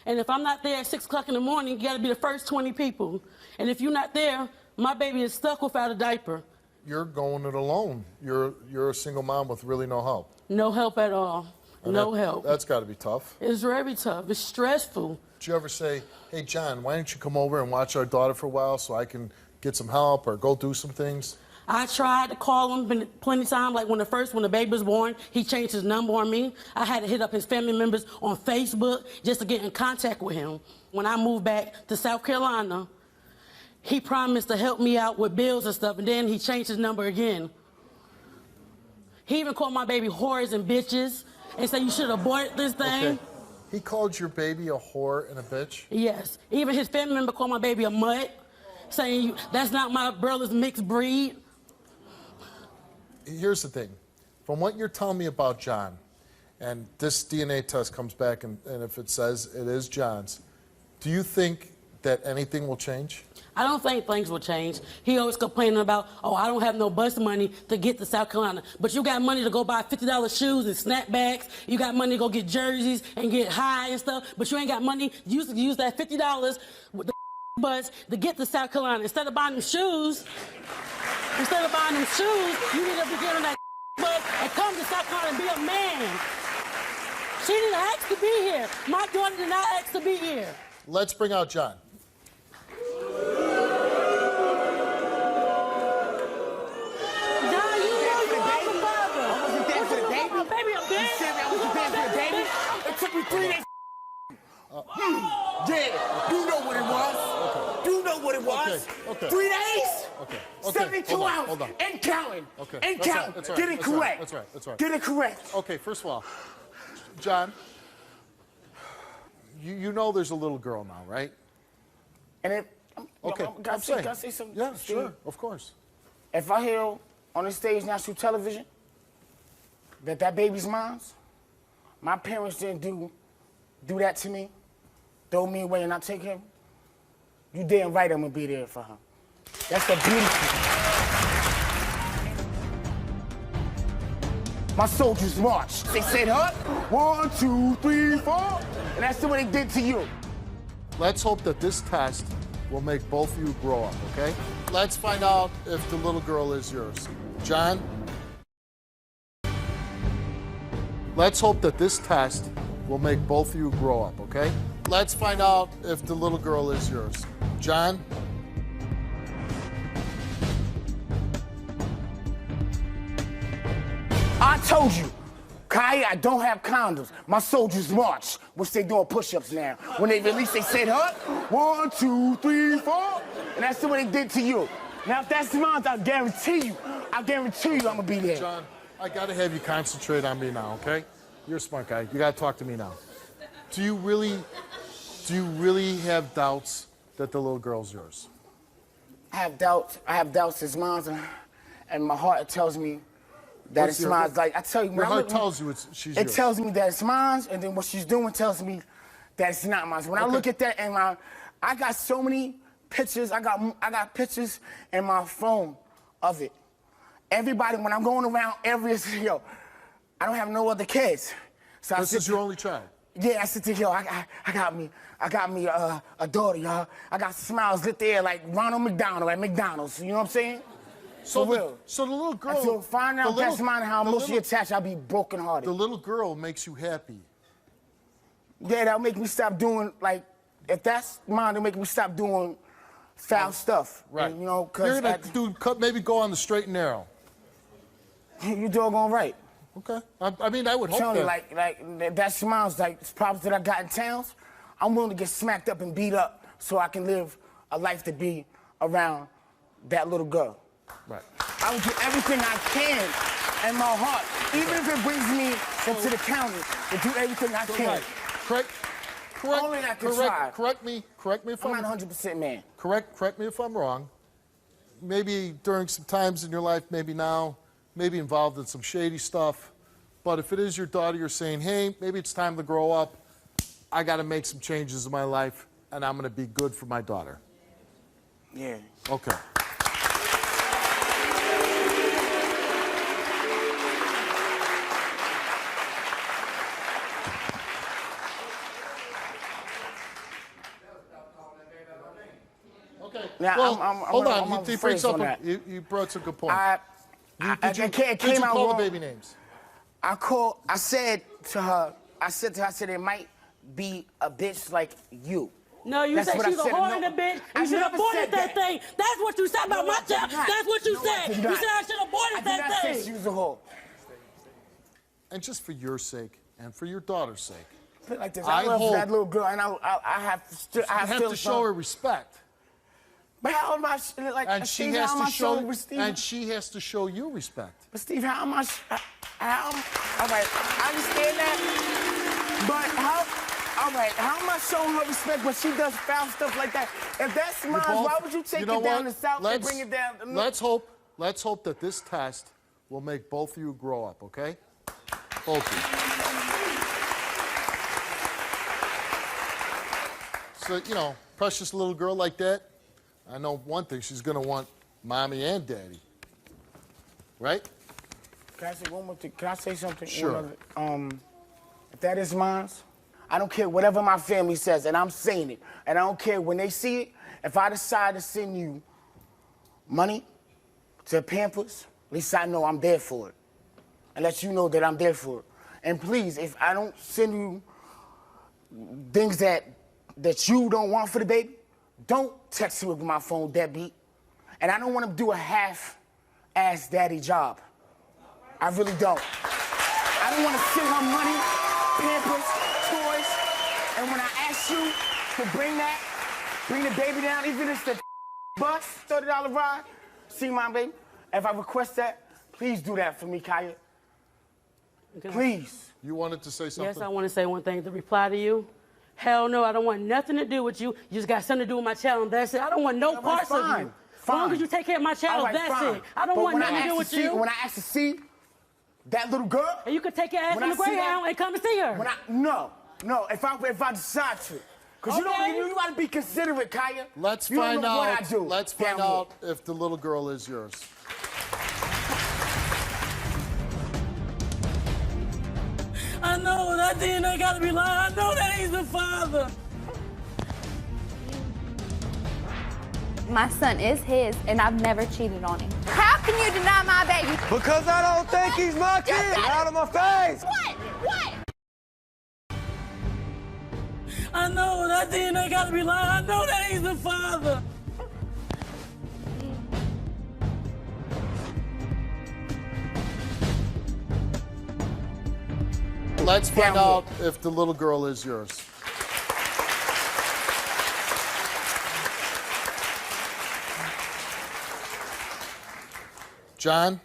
And if I'm not there at 6 o'clock in the morning, you got to be the first 20 people. And if you're not there, my baby is stuck without a diaper. You're going it alone. You're a single mom with really no help. No help at all. And no help. That's got to be tough. It's very tough. It's stressful. Did you ever say, hey, John, why don't you come over and watch our daughter for a while so I can get some help or go do some things? I tried to call him plenty of times. Like when the baby was born, he changed his number on me. I had to hit up his family members on Facebook just to get in contact with him. When I moved back to South Carolina, he promised to help me out with bills and stuff, and then he changed his number again. He even called my baby whores and bitches and said you should abort this thing. Okay. He called your baby a whore and a bitch? Yes. Even his family member called my baby a mutt, saying that's not my brother's mixed breed. Here's the thing. From what you're telling me about John, and this DNA test comes back and if it says it is John's, do you think that anything will change? I don't think things will change. He always complaining about, oh, I don't have no bus money to get to South Carolina. But you got money to go buy $50 shoes and snapbacks. You got money to go get jerseys and get high and stuff. But you ain't got money. You used to use that $50 with the bus to get to South Carolina. Instead of buying them shoes, you need to be getting that bus and come to South Carolina and be a man. She didn't ask to be here. My daughter did not ask to be here. Let's bring out John. It took me 3 days. Yeah, you know what it was. Okay. You know what it was. Okay. 3 days? Okay. 72 hours. Hold on. And counting. Okay. And That's counting. right. Get it correct. That's right. Get it correct. Okay, first of all, John, you know there's a little girl now, right? And it. Okay. Can I say something? Yeah, Steve? sure, of course. If I hear on the stage national television that baby's mine, my parents didn't do that to me, throw me away and not take him, you damn right I'm gonna be there for her. That's the beautiful. My soldiers march. They said, huh? 1, 2, 3, 4. And that's the way they did to you. Let's hope that this test will make both of you grow up, okay? Let's find out if the little girl is yours. John? Let's hope that this test will make both of you grow up, okay? Let's find out if the little girl is yours. John? I told you, Kaya, I don't have condoms. My soldiers march, which they doing push-ups now. When they release, they said, huh? 1, 2, 3, 4. And that's the way they did to you. Now, if that's mine, I guarantee you I'm gonna be there. John, I gotta have you concentrate on me now, okay? You're a smart guy. You gotta talk to me now. Do you really have doubts that the little girl's yours? I have doubts it's mine, and my heart tells me that it's mine. Like I tell you, your heart tells you she's yours. It tells me that it's mine, and then what she's doing tells me that it's not mine. When I look at that, and I got so many pictures. I got pictures in my phone of it. Everybody, when I'm going around areas, yo, I don't have no other kids. So this is your only child? Yeah, I sit there, yo, I got me a daughter, y'all. I got smiles lit there like Ronald McDonald at McDonald's. You know what I'm saying? So For real. So the little girl. If you find out that's mine, how emotionally attached, I'll be brokenhearted. The little girl makes you happy. Yeah, that'll make me stop doing, like, if that's mine, it'll make me stop doing foul stuff. Right. And, you know, because you're gonna maybe go on the straight and narrow. You doggone right. Okay. I mean, I would hope Tony, that. like that smiles, like problems that I got in towns, I'm willing to get smacked up and beat up so I can live a life to be around that little girl. Right. I will do everything I can in my heart, even if it brings me into the county, to do everything I can. Only I can try. Correct me if I'm not 100% man. Correct me if I'm wrong. Maybe during some times in your life, maybe now, maybe involved in some shady stuff. But if it is your daughter, you're saying, hey, maybe it's time to grow up. I got to make some changes in my life, and I'm going to be good for my daughter. Yeah. Okay. Now, well, hold on. You brought some good points. It came out call wrong. the baby names? I said to her, I said it might be a bitch like you. No, you said she's a whore and a bitch. You should have aborted that thing. That's what you said about my child. That's what you said. You said I should have aborted that thing. I did not say she was a whore. And just for your sake and for your daughter's sake, Put it like this. I love that little girl, and I have to show her respect. But how am I, like, and Steve, she has how am to I show, showing Steve? and she has to show you respect. But Steve, how am I? All right, I understand that. But all right, how am I showing her respect when she does foul stuff like that? If that's mine, why would you take it down the south and bring it down the north? Let's hope that this test will make both of you grow up, okay? Both of you. So, you know, precious little girl like that, I know one thing, she's going to want mommy and daddy. Right? Can I say one more thing? Can I say something? Sure. If that is mine, I don't care whatever my family says, and I'm saying it. And I don't care when they see it. If I decide to send you money to Pampers, at least I know I'm there for it. And let you know that I'm there for it. And please, if I don't send you things that you don't want for the baby, don't text me with my phone, deadbeat. And I don't want to do a half-ass daddy job. I really don't. I don't want to send her money, Pampers, toys, and when I ask you to bring the baby down, even if it's the bus, $30 ride, see my baby, if I request that, please do that for me, Kaya. Please. You wanted to say something? Yes, I want to say one thing to reply to you. Hell no, I don't want nothing to do with you. You just got something to do with my child, and that's it. I don't want no parts of you. As long as you take care of my child, that's it. I don't want nothing to do with you. When I ask to see that little girl, and you could take your ass on the Greyhound and come and see her. No, if I decide to, because you got to be considerate, Kaya. Let's find out. Let's find out if the little girl is yours. I know that DNA gotta be lying. I know that he's the father. My son is his, and I've never cheated on him. How can you deny my baby? Because I don't think he's my kid. Out of my face. What? I know that DNA gotta be lying. I know that he's the father. Let's find out if the little girl is yours. John,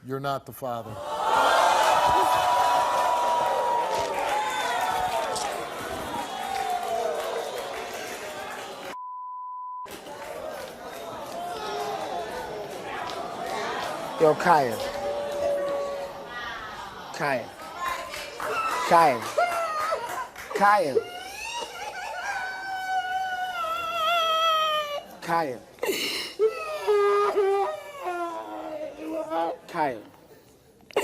you're not the father. Yo, Kaya. Kaya. Kaya. Kaya. Kaya. Kaya. I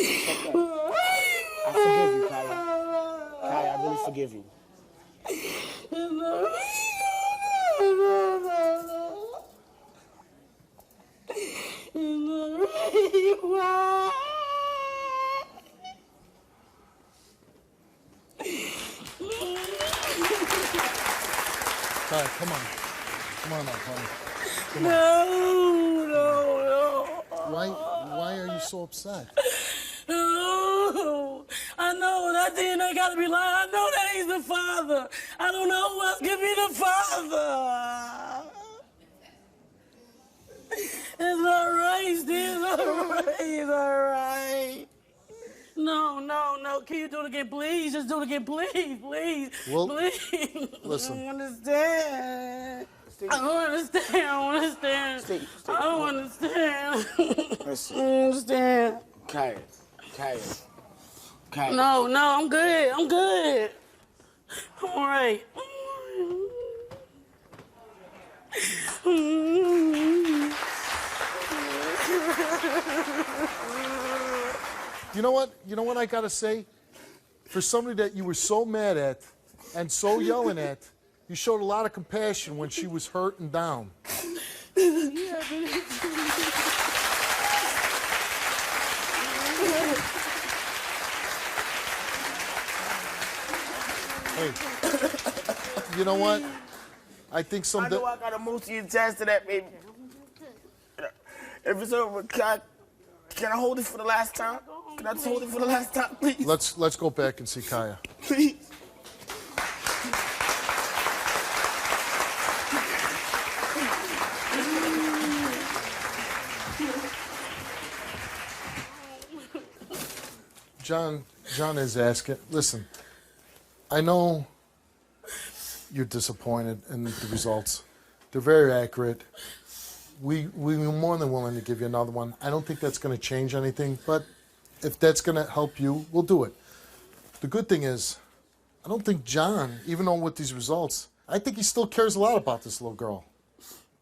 forgive you, Kaya. Kaya, I really forgive you. Kaya, come on. Come on now, honey. Come on. No. Why are you so upset? Oh, I know that DNA gotta be lying. I know that he's the father. I don't know who else could be the father. It's all right, Steve. It's all right. It's all right. No. Can you do it again, please? Just do it again, please. Well, please. listen. I don't understand. I don't understand. I don't understand. Listen. I don't understand. Kaya. No, I'm good. I'm all right. You know what? You know what I gotta say? For somebody that you were so mad at and so yelling at, you showed a lot of compassion when she was hurt and down. Hey, you know what? I think I know I got emotionally attached to that, baby. If it's over, can I hold it for the last time? Can I just hold it for the last time, please? Let's go back and see Kaya. Please. John is asking, listen, I know you're disappointed in the results. They're very accurate. We were more than willing to give you another one. I don't think that's going to change anything, but if that's going to help you, we'll do it. The good thing is, I don't think John, even though with these results, I think he still cares a lot about this little girl.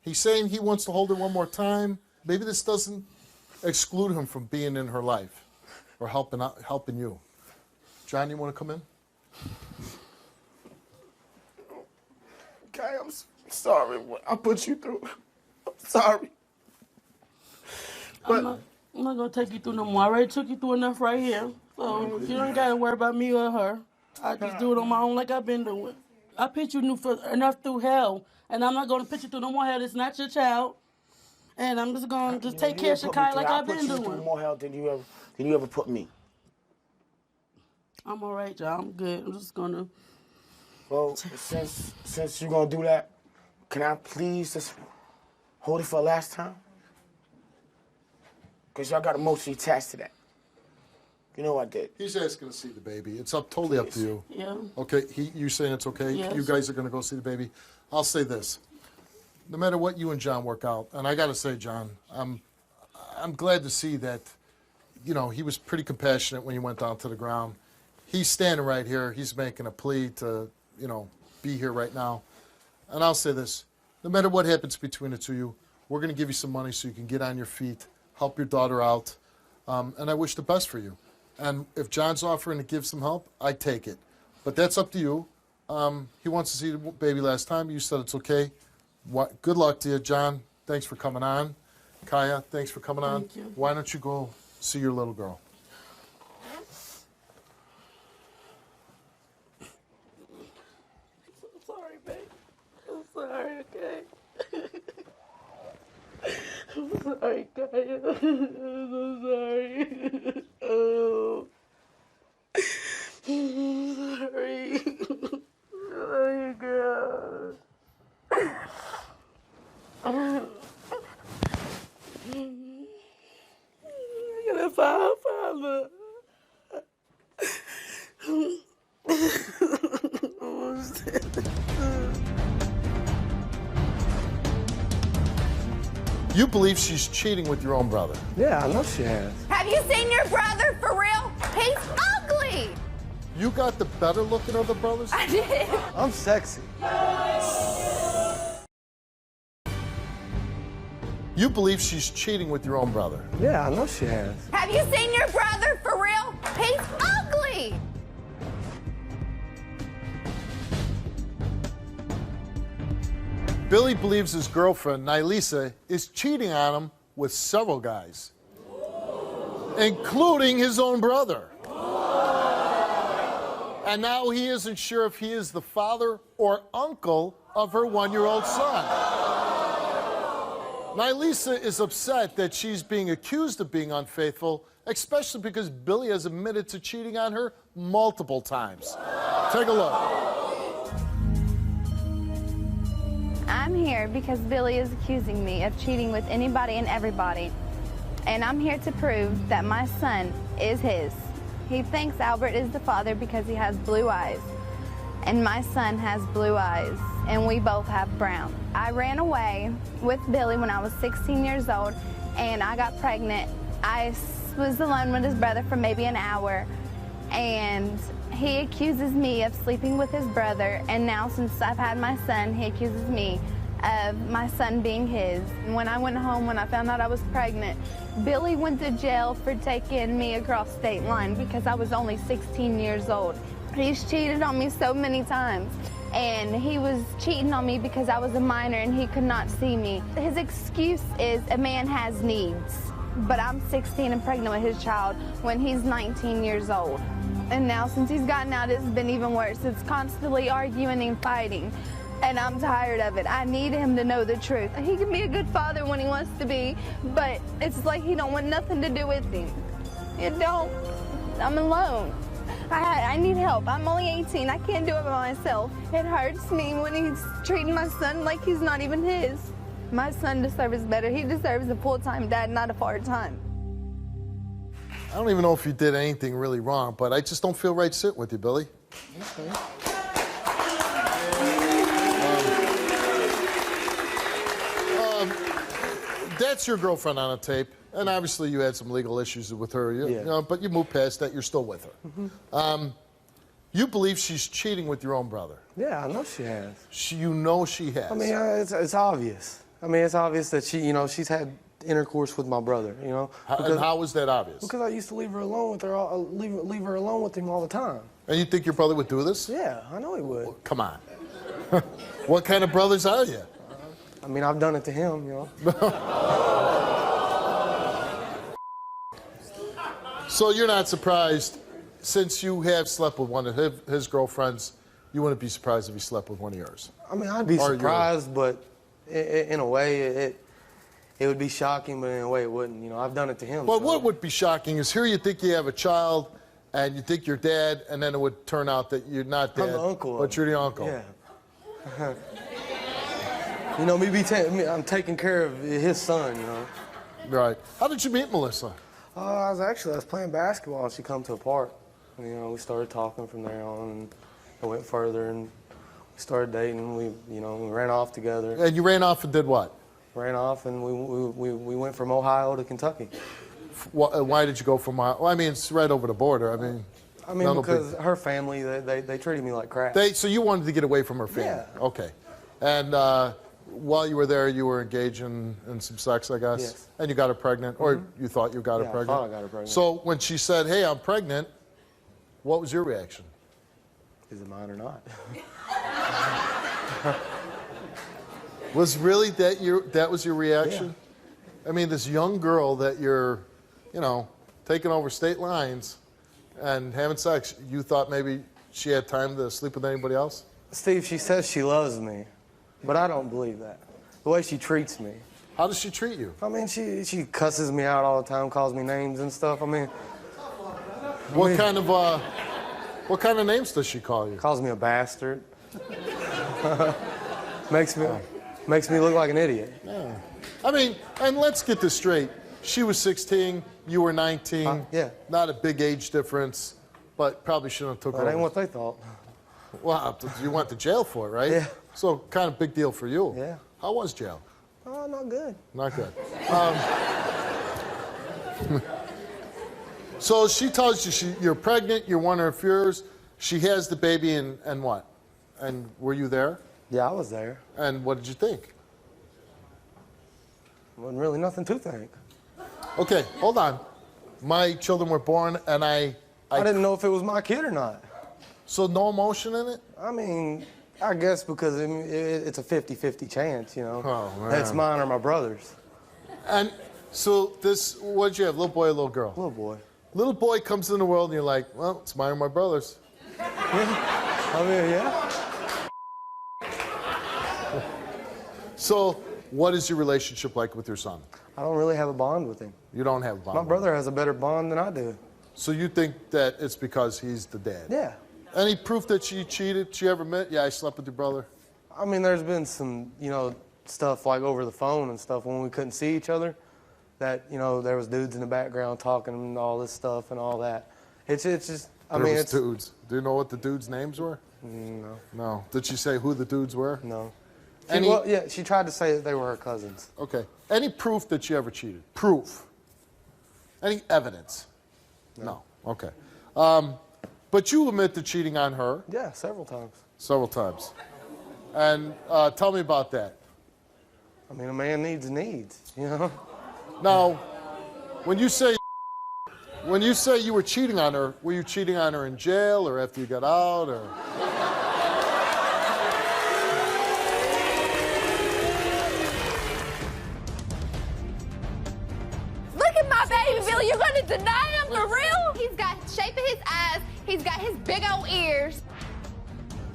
He's saying he wants to hold her one more time. Maybe this doesn't exclude him from being in her life or helping you. John, you want to come in? Okay, I'm sorry what I put you through. I'm sorry. I'm not gonna take you through no more. I already took you through enough right here. So you don't gotta worry about me or her. I just do it on my own like I've been doing. I put you enough through hell, and I'm not gonna put you through no more hell. It's not your child. And I'm just gonna take care of Shakai like I've been doing. I put you through more hell than you ever put me. I'm all right, y'all. I'm good. I'm just gonna. Well, since you're gonna do that, can I please just hold it for the last time? Because y'all got emotionally attached to that. You know I did. He's asking to see the baby. It's totally up to you. Yeah. Okay, you saying it's okay? Yes. You guys are going to go see the baby. I'll say this. No matter what you and John work out, and I got to say, John, I'm glad to see that, you know, he was pretty compassionate when he went down to the ground. He's standing right here. He's making a plea to, you know, be here right now. And I'll say this. No matter what happens between the two of you, we're going to give you some money so you can get on your feet, help your daughter out, and I wish the best for you. And if John's offering to give some help, I take it. But that's up to you. He wants to see the baby last time. You said it's okay. Good luck to you, John. Thanks for coming on. Kaya, thanks for coming on. Thank you. Why don't you go see your little girl? I'm sorry, babe. I'm sorry, okay? I'm sorry, Kaya. I'm so sorry. Oh. I'm sorry. Sorry, girl. You're gonna find Father. You believe she's cheating with your own brother? Yeah, I know she has. Have you seen your brother for real? He's ugly. You got the better looking of the brothers? I did. I'm sexy. You believe she's cheating with your own brother? Yeah, I know she has. Have you seen your brother for real? He's ugly. Billy believes his girlfriend, Nylisa, is cheating on him with several guys, including his own brother. And now he isn't sure if he is the father or uncle of her one-year-old son. Nylisa is upset that she's being accused of being unfaithful, especially because Billy has admitted to cheating on her multiple times. Take a look. I'm here because Billy is accusing me of cheating with anybody and everybody. And I'm here to prove that my son is his. He thinks Albert is the father because he has blue eyes. And my son has blue eyes, and we both have brown. I ran away with Billy when I was 16 years old, and I got pregnant. I was alone with his brother for maybe an hour, and he accuses me of sleeping with his brother, and now since I've had my son, he accuses me of my son being his. And when I went home, when I found out I was pregnant, Billy went to jail for taking me across state line because I was only 16 years old. He's cheated on me so many times, and he was cheating on me because I was a minor and he could not see me. His excuse is a man has needs, but I'm 16 and pregnant with his child when he's 19 years old. And now since he's gotten out, it's been even worse. It's constantly arguing and fighting, and I'm tired of it. I need him to know the truth. He can be a good father when he wants to be, but it's like he don't want nothing to do with him. It don't. I'm alone. I need help. I'm only 18. I can't do it by myself. It hurts me when he's treating my son like he's not even his. My son deserves better. He deserves a full-time dad, not a part-time. I don't even know if you did anything really wrong, but I just don't feel right sitting with you, Billy. Okay. That's your girlfriend on a tape, and obviously you had some legal issues with her, you know, but you moved past that. You're still with her. Mm-hmm. You believe she's cheating with your own brother? Yeah, I know she has. You know she has? I mean, it's obvious. I mean, it's obvious that she's had intercourse with my brother, you know. And how was that obvious? Because I used to leave her alone with her, leave her alone with him all the time. And you think your brother would do this? Yeah, I know he would. Well, come on. What kind of brothers are you? I mean, I've done it to him, you know. So you're not surprised, since you have slept with one of his girlfriends, you wouldn't be surprised if he slept with one of yours? I mean, I'd be surprised, but in a way, it would be shocking, but in a way it wouldn't. You know, I've done it to him. Well, what would be shocking is here you think you have a child, and you think you're dad, and then it would turn out that you're not dad, I'm the uncle. but you're the uncle. Yeah. You know, I'm taking care of his son, you know. Right. How did you meet Melissa? I was playing basketball, and she come to a park. And, you know, we started talking from there on, and it went further, and we started dating. We ran off together. And you ran off and did what? Ran off, and we went from Ohio to Kentucky. Why did you go from Ohio? Well, I mean, it's right over the border. I mean, because her family, they treated me like crap. So you wanted to get away from her family? Yeah. Okay. And while you were there, you were engaged in some sex, I guess? Yes. And you got her pregnant, or you thought you got her pregnant? I thought I got her pregnant. So when she said, hey, I'm pregnant, what was your reaction? Is it mine or not? Was really that was your reaction? Yeah. I mean, this young girl that you're, you know, taking over state lines and having sex, you thought maybe she had time to sleep with anybody else? Steve, she says she loves me, but I don't believe that. The way she treats me. How does she treat you? I mean, she cusses me out all the time, calls me names and stuff. I mean, what kind of names does she call you? Calls me a bastard. makes me look like an idiot. Yeah. I mean, and let's get this straight. She was 16, you were 19. Yeah. Not a big age difference, but probably shouldn't have took her. That ain't what they thought. Well, you went to jail for it, right? Yeah. So kind of big deal for you. Yeah. How was jail? Oh, not good. Not good. So she tells you you're pregnant, you're one of yours. She has the baby and what? And were you there? Yeah, I was there. And what did you think? Wasn't really nothing to think. Okay, hold on. My children were born and I didn't know if it was my kid or not. So no emotion in it? I mean, I guess because it's a 50-50 chance, you know. Oh, man. That's mine or my brother's. And so this, what did you have, little boy or little girl? Little boy. Little boy comes in the world and you're like, well, it's mine or my brother's. I mean, yeah. So what is your relationship like with your son? I don't really have a bond with him. You don't have a bond My with brother has a better bond than I do. So you think that it's because he's the dad? Yeah. Any proof that she cheated? She ever admit, yeah, I slept with your brother? I mean, there's been some, you know, stuff like over the phone and stuff when we couldn't see each other. That, you know, there was dudes in the background talking and all this stuff and all that. It's just, it's dudes. Do you know what the dudes' names were? No. No. Did she say who the dudes were? No. Well, yeah, she tried to say that they were her cousins. Okay. Any proof that she ever cheated? Proof. Any evidence? No. Okay. But you admit to cheating on her? Yeah, several times. Several times. And tell me about that. I mean, a man needs needs, you know? Now, when you say you were cheating on her, were you cheating on her in jail or after you got out or? Look at my baby, Billy. You're gonna deny him for real? He's got the shape of his eyes. He's got his big old ears.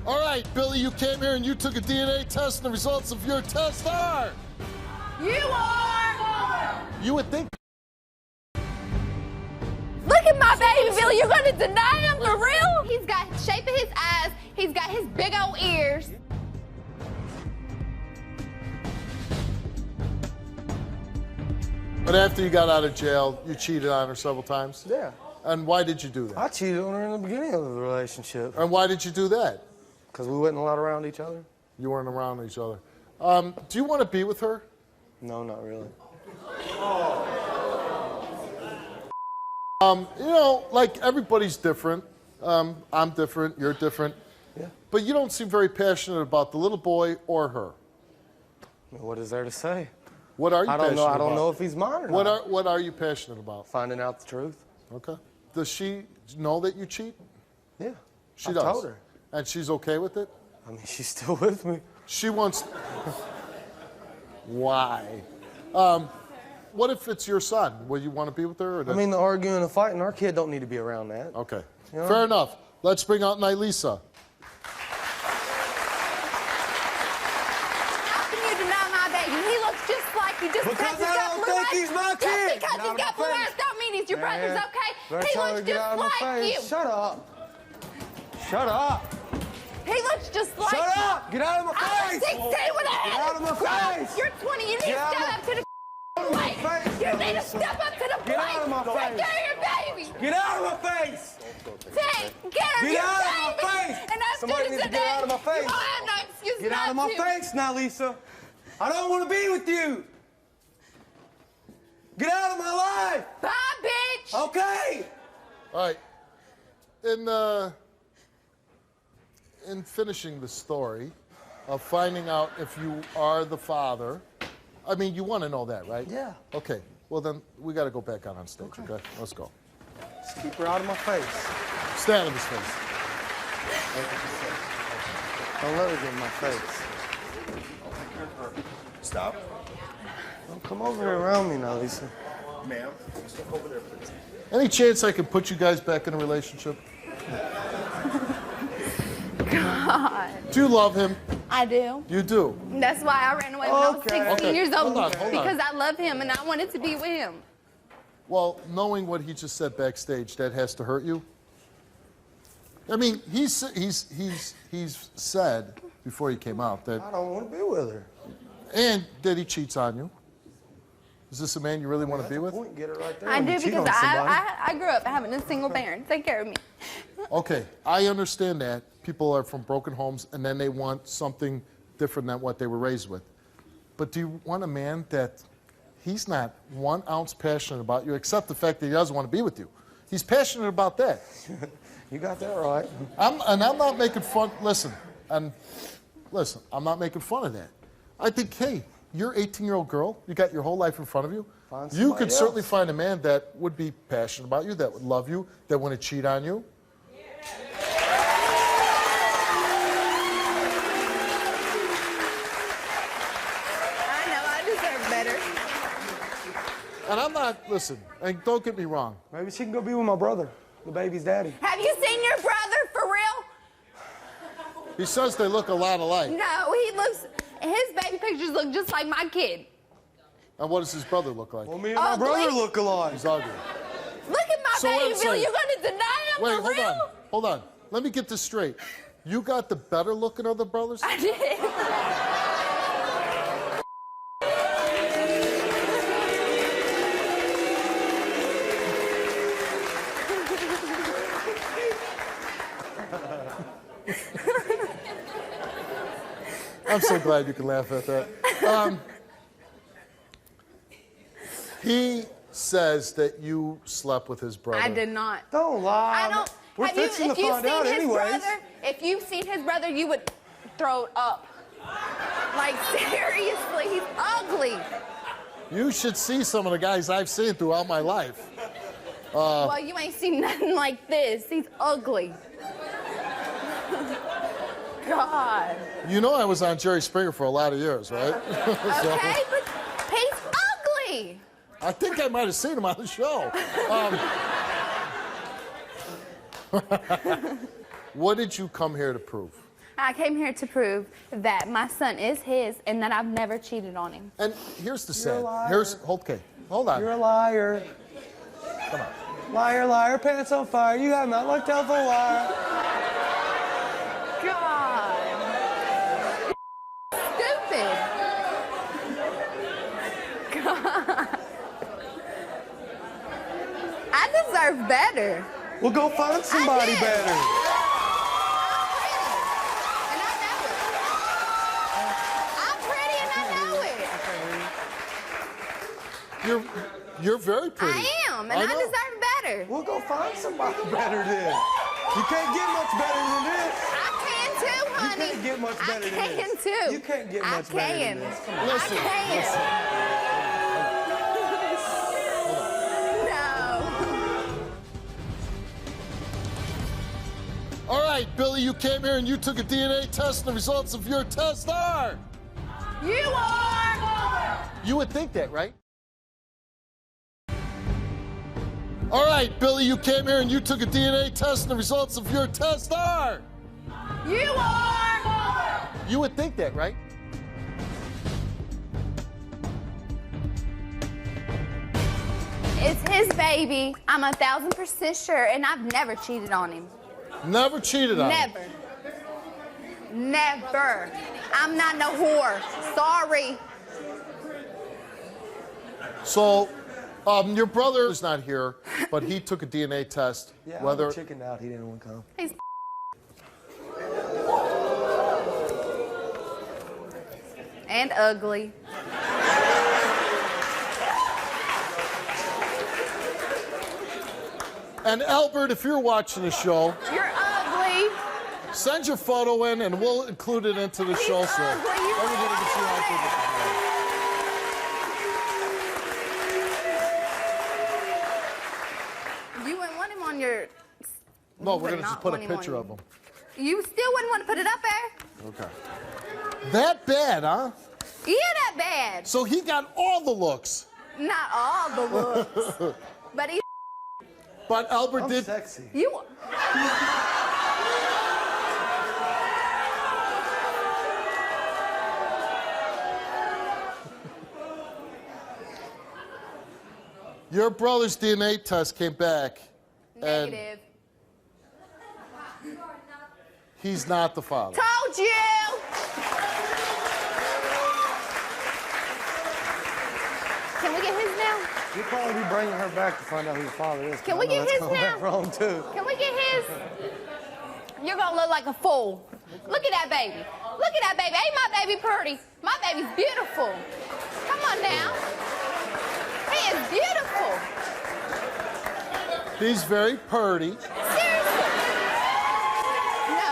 All right, Billy, you came here and you took a DNA test, and the results of your test are. You are. You would think. Look at my baby, Billy. You're gonna deny him for real? He's got the shape of his eyes. He's got his big old ears. But after you got out of jail, you cheated on her several times? Yeah. And why did you do that? I cheated on her in the beginning of the relationship. And why did you do that? Because we wasn't allowed around each other. You weren't around each other. Do you want to be with her? No, not really. You know, like everybody's different. I'm different, you're different. Yeah. But you don't seem very passionate about the little boy or her. What is there to say? What are you passionate about? I don't know if he's mine or not. What are you passionate about? Finding out the truth. Okay. Does she know that you cheat? Yeah. She I does. told her. And she's okay with it? I mean, she's still with me. She wants. Why? What if it's your son? Will you want to be with her? Or I mean, the arguing and the fighting, our kid don't need to be around that. Okay. You know? Fair enough. Let's bring out Nylisa. How can you deny my baby? He looks just like you. Just because I don't think he's my kid. Just because he's got blue eyes don't mean he's your brother's, okay? He looks just like you. Shut up. Shut up. He looks just like Shut up! Get out of my face! I'm 16 with a head. Get out of my face! You're 20. You need to step up to the plate. You need to step up to the plate. Get out of my face! Take care of your baby. Get out of my face! Take care of your out baby. of my face! And after Somebody needs to get out of my face! You won't have no excuse Get out of my face now, Lisa! I don't want to be with you! Get out of my life! Bye, bitch! Okay! All right. In finishing the story of finding out if you are the father, I mean, you want to know that, right? Yeah. Okay. Well, then we got to go back out on stage, okay? Let's go. Just keep her out of my face. Stay out of his face. Don't let her get in my face. Stop. Don't come over here around me now, Lisa. Ma'am, step over there, please. Any chance I can put you guys back in a relationship? God. Do you love him? I do. You do? That's why I ran away when I was 16 years old. Hold on. Because I love him and I wanted to be with him. Well, knowing what he just said backstage, that has to hurt you? I mean, he's said before he came out that... I don't want to be with her. And that he cheats on you. Is this a man you really want to be with? Get her right there. I do because I grew up having a single parent take care of me. Okay, I understand that. People are from broken homes and then they want something different than what they were raised with. But do you want a man that he's not 1 ounce passionate about you except the fact that he doesn't want to be with you? He's passionate about that. You got that right. I'm not making fun. Listen, I'm not making fun of that. I think, hey, you're an 18-year-old girl. You got your whole life in front of you. You could certainly find a man that would be passionate about you, that would love you, that wouldn't cheat on you. I know, I deserve better. And I'm not, listen, and don't get me wrong. Maybe she can go be with my brother, the baby's daddy. Have you seen your brother for real? He says they look a lot alike. No, his baby pictures look just like my kid. And what does his brother look like? Well, me and my brother look alike. He's ugly. Look at my baby, Bill. You're going to deny him Wait, for real? hold on. Let me get this straight. You got the better looking of the brothers? I did. I'm so glad you can laugh at that. He says that you slept with his brother. I did not. Don't lie. I don't. We're fixing to find out anyways. If you've seen his brother, you would throw it up. Like, seriously, he's ugly. You should see some of the guys I've seen throughout my life. Well, you ain't seen nothing like this. He's ugly. God. You know I was on Jerry Springer for a lot of years, right? Okay, but he's ugly. I think I might have seen him on the show. What did you come here to prove? I came here to prove that my son is his and that I've never cheated on him. And here's the sad. Hold on. You're a liar. Come on. Liar, liar, pants on fire. You have not looked out for a while. God. Stupid. God. I deserve better. Well, go find somebody better. You're very pretty. I am, and I deserve better. We'll go find somebody better then. You can't get much better than this. I can too, honey. You can't get much better than this. I can too. You can't get much better than this. Come on. Listen. No. All right, Billy, you came here and you took a DNA test, and the results of your test are... You are! You would think that, right? All right, Billy, you came here and you took a DNA test, and the results of your test are... You are! You would think that, right? It's his baby. I'm 1,000% sure, and I've never cheated on him. Never cheated on him? Never. Never. I'm not no whore. Sorry. So, your brother is not here, but he took a DNA test. Yeah, whether I chickened out. He didn't want to come. He's and ugly. And Albert, if you're watching the show, You're ugly. send your photo in and we'll include it into the show. So everybody can see how good You wouldn't want him on your... No, we're would going to just not put a want him on picture you. of him. You still wouldn't want to put it up there? Okay. That bad, huh? Yeah, that bad. So he got all the looks. Not all the looks. But he... But Albert did... sexy. You... Your brother's DNA test came back. Negative. And he's not the father. Told you! Can we get his now? You'll probably be bringing her back to find out who the father is. Can we get his now? Wrong too. Can we get his? You're gonna look like a fool. Look at that baby. Look at that baby. Ain't my baby pretty? My baby's beautiful. Come on now. He is beautiful. He's very purty. Seriously. No.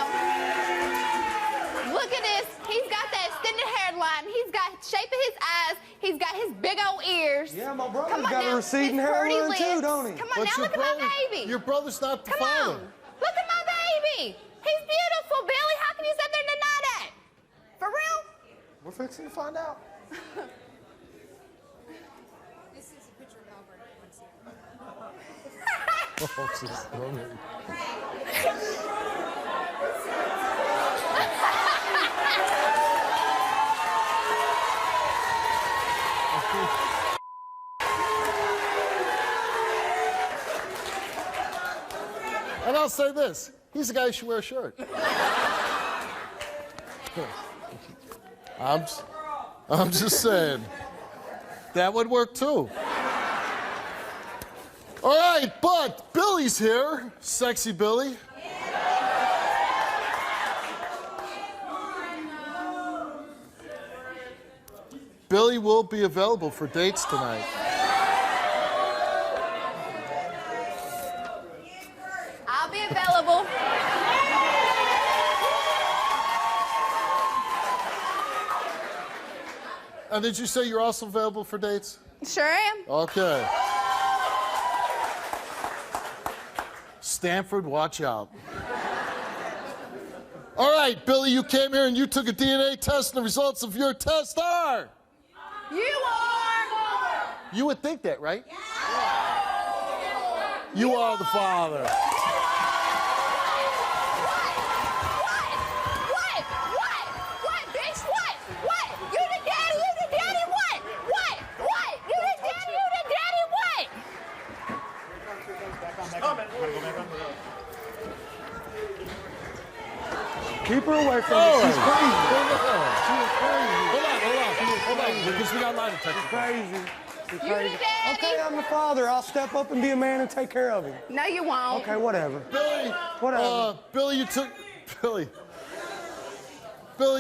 Look at this. He's got that extended hairline. He's got shape of his eyes. He's got his big old ears. Yeah, my brother's got a receding hairline too, don't he? Come on now, look at my baby. Your brother's not the Come father. on. Look at my baby. He's beautiful, Billy. How can you sit there and deny that? For real? We're fixing to find out. This is a picture of Albert. And I'll say this, he's the guy who should wear a shirt. I'm just saying, that would work too. All right, but Billy's here, sexy Billy. Billy will be available for dates tonight. I'll be available. And did you say you're also available for dates? Sure am. Okay. Stanford, watch out. All right, Billy, you came here and you took a DNA test, and the results of your test are... You are. You would think that, right? You are the father. What, bitch? What? You the daddy, what? You the daddy, what? Keep her away from me. She's crazy. Hold on, because we got a lie detector. She's crazy. You the daddy? Okay, I'm the father. I'll step up and be a man and take care of him. No, you won't. Okay, whatever. Billy, Whatever. Billy,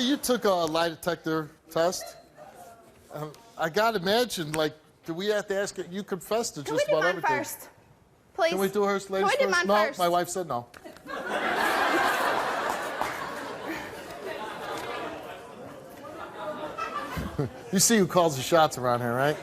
you took a lie detector test. I gotta imagine, like, do we have to ask it? You confessed to just about everything. Can we do mine first? Please. Can we do hers, ladies Can we do first? mine No, first? my wife said no. You see who calls the shots around here, right?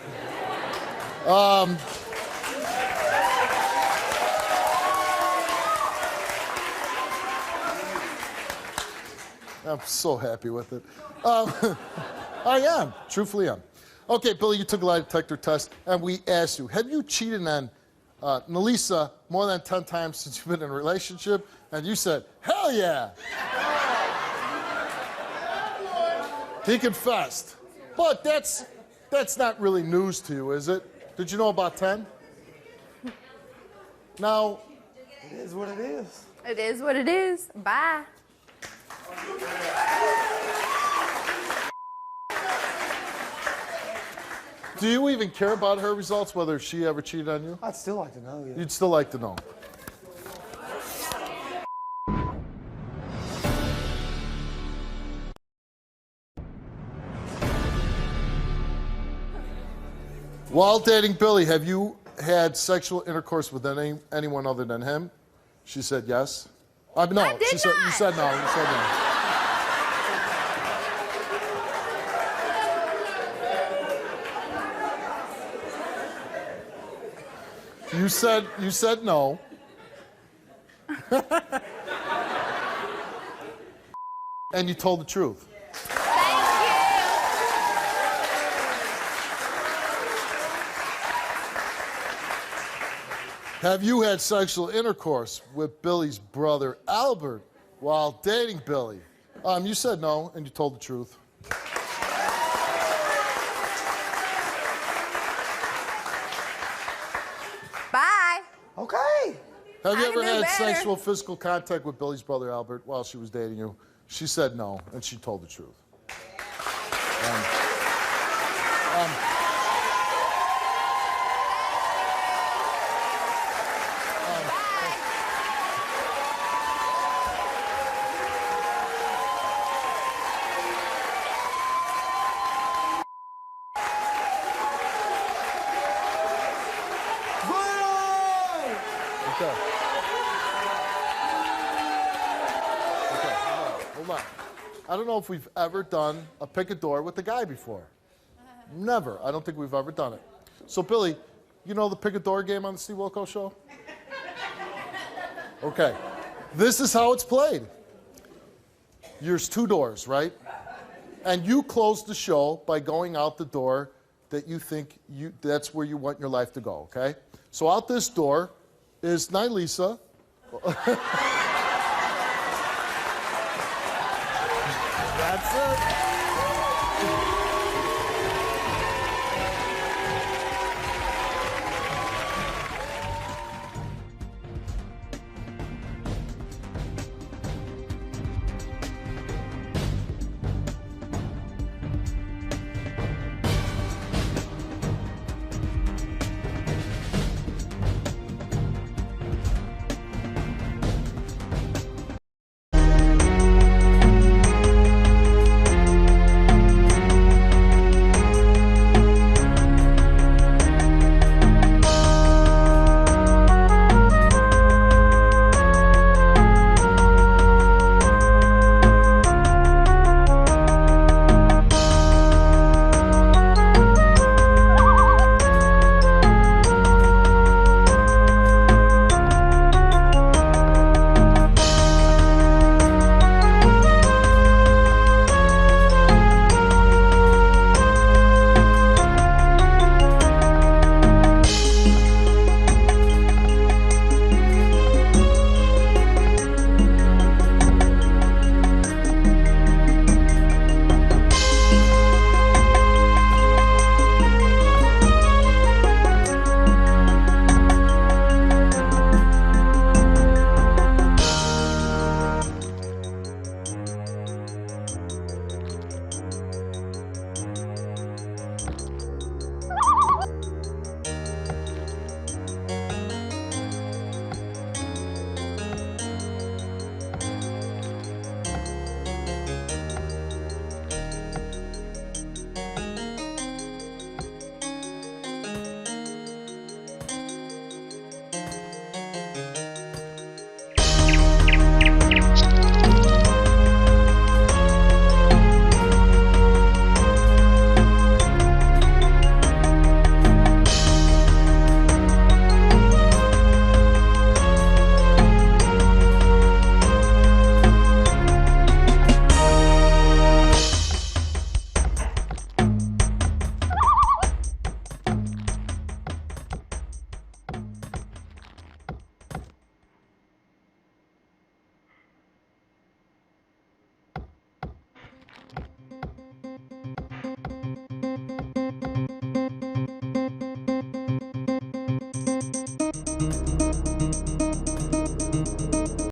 I'm so happy with it. I am, truthfully am. Okay, Billy, you took a lie detector test, and we asked you, have you cheated on Nalisa more than 10 times since you've been in a relationship? And you said, hell yeah. He confessed. But that's not really news to you, is it? Did you know about 10? Now, it is what it is. It is what it is. Bye. Do you even care about her results, whether she ever cheated on you? I'd still like to know, yeah. You'd still like to know. While dating Billy, have you had sexual intercourse with anyone other than him? She said yes. No. I did not. You said no. You said no. You said no. And you told the truth. Have you had sexual intercourse with Billy's brother, Albert, while dating Billy? You said no, and you told the truth. Bye. Okay. Have you I ever can do had better. sexual physical contact with Billy's brother, Albert, while she was dating you? She said no, and she told the truth. hold on. I don't know if we've ever done a pick a door with a guy before. Never. I don't think we've ever done it. So, Billy, you know the pick a door game on the Steve Wilkos show? Okay. This is how it's played. There's 2 doors, right? And you close the show by going out the door that you think that's where you want your life to go, okay? So out this door is Nylisa. That's it.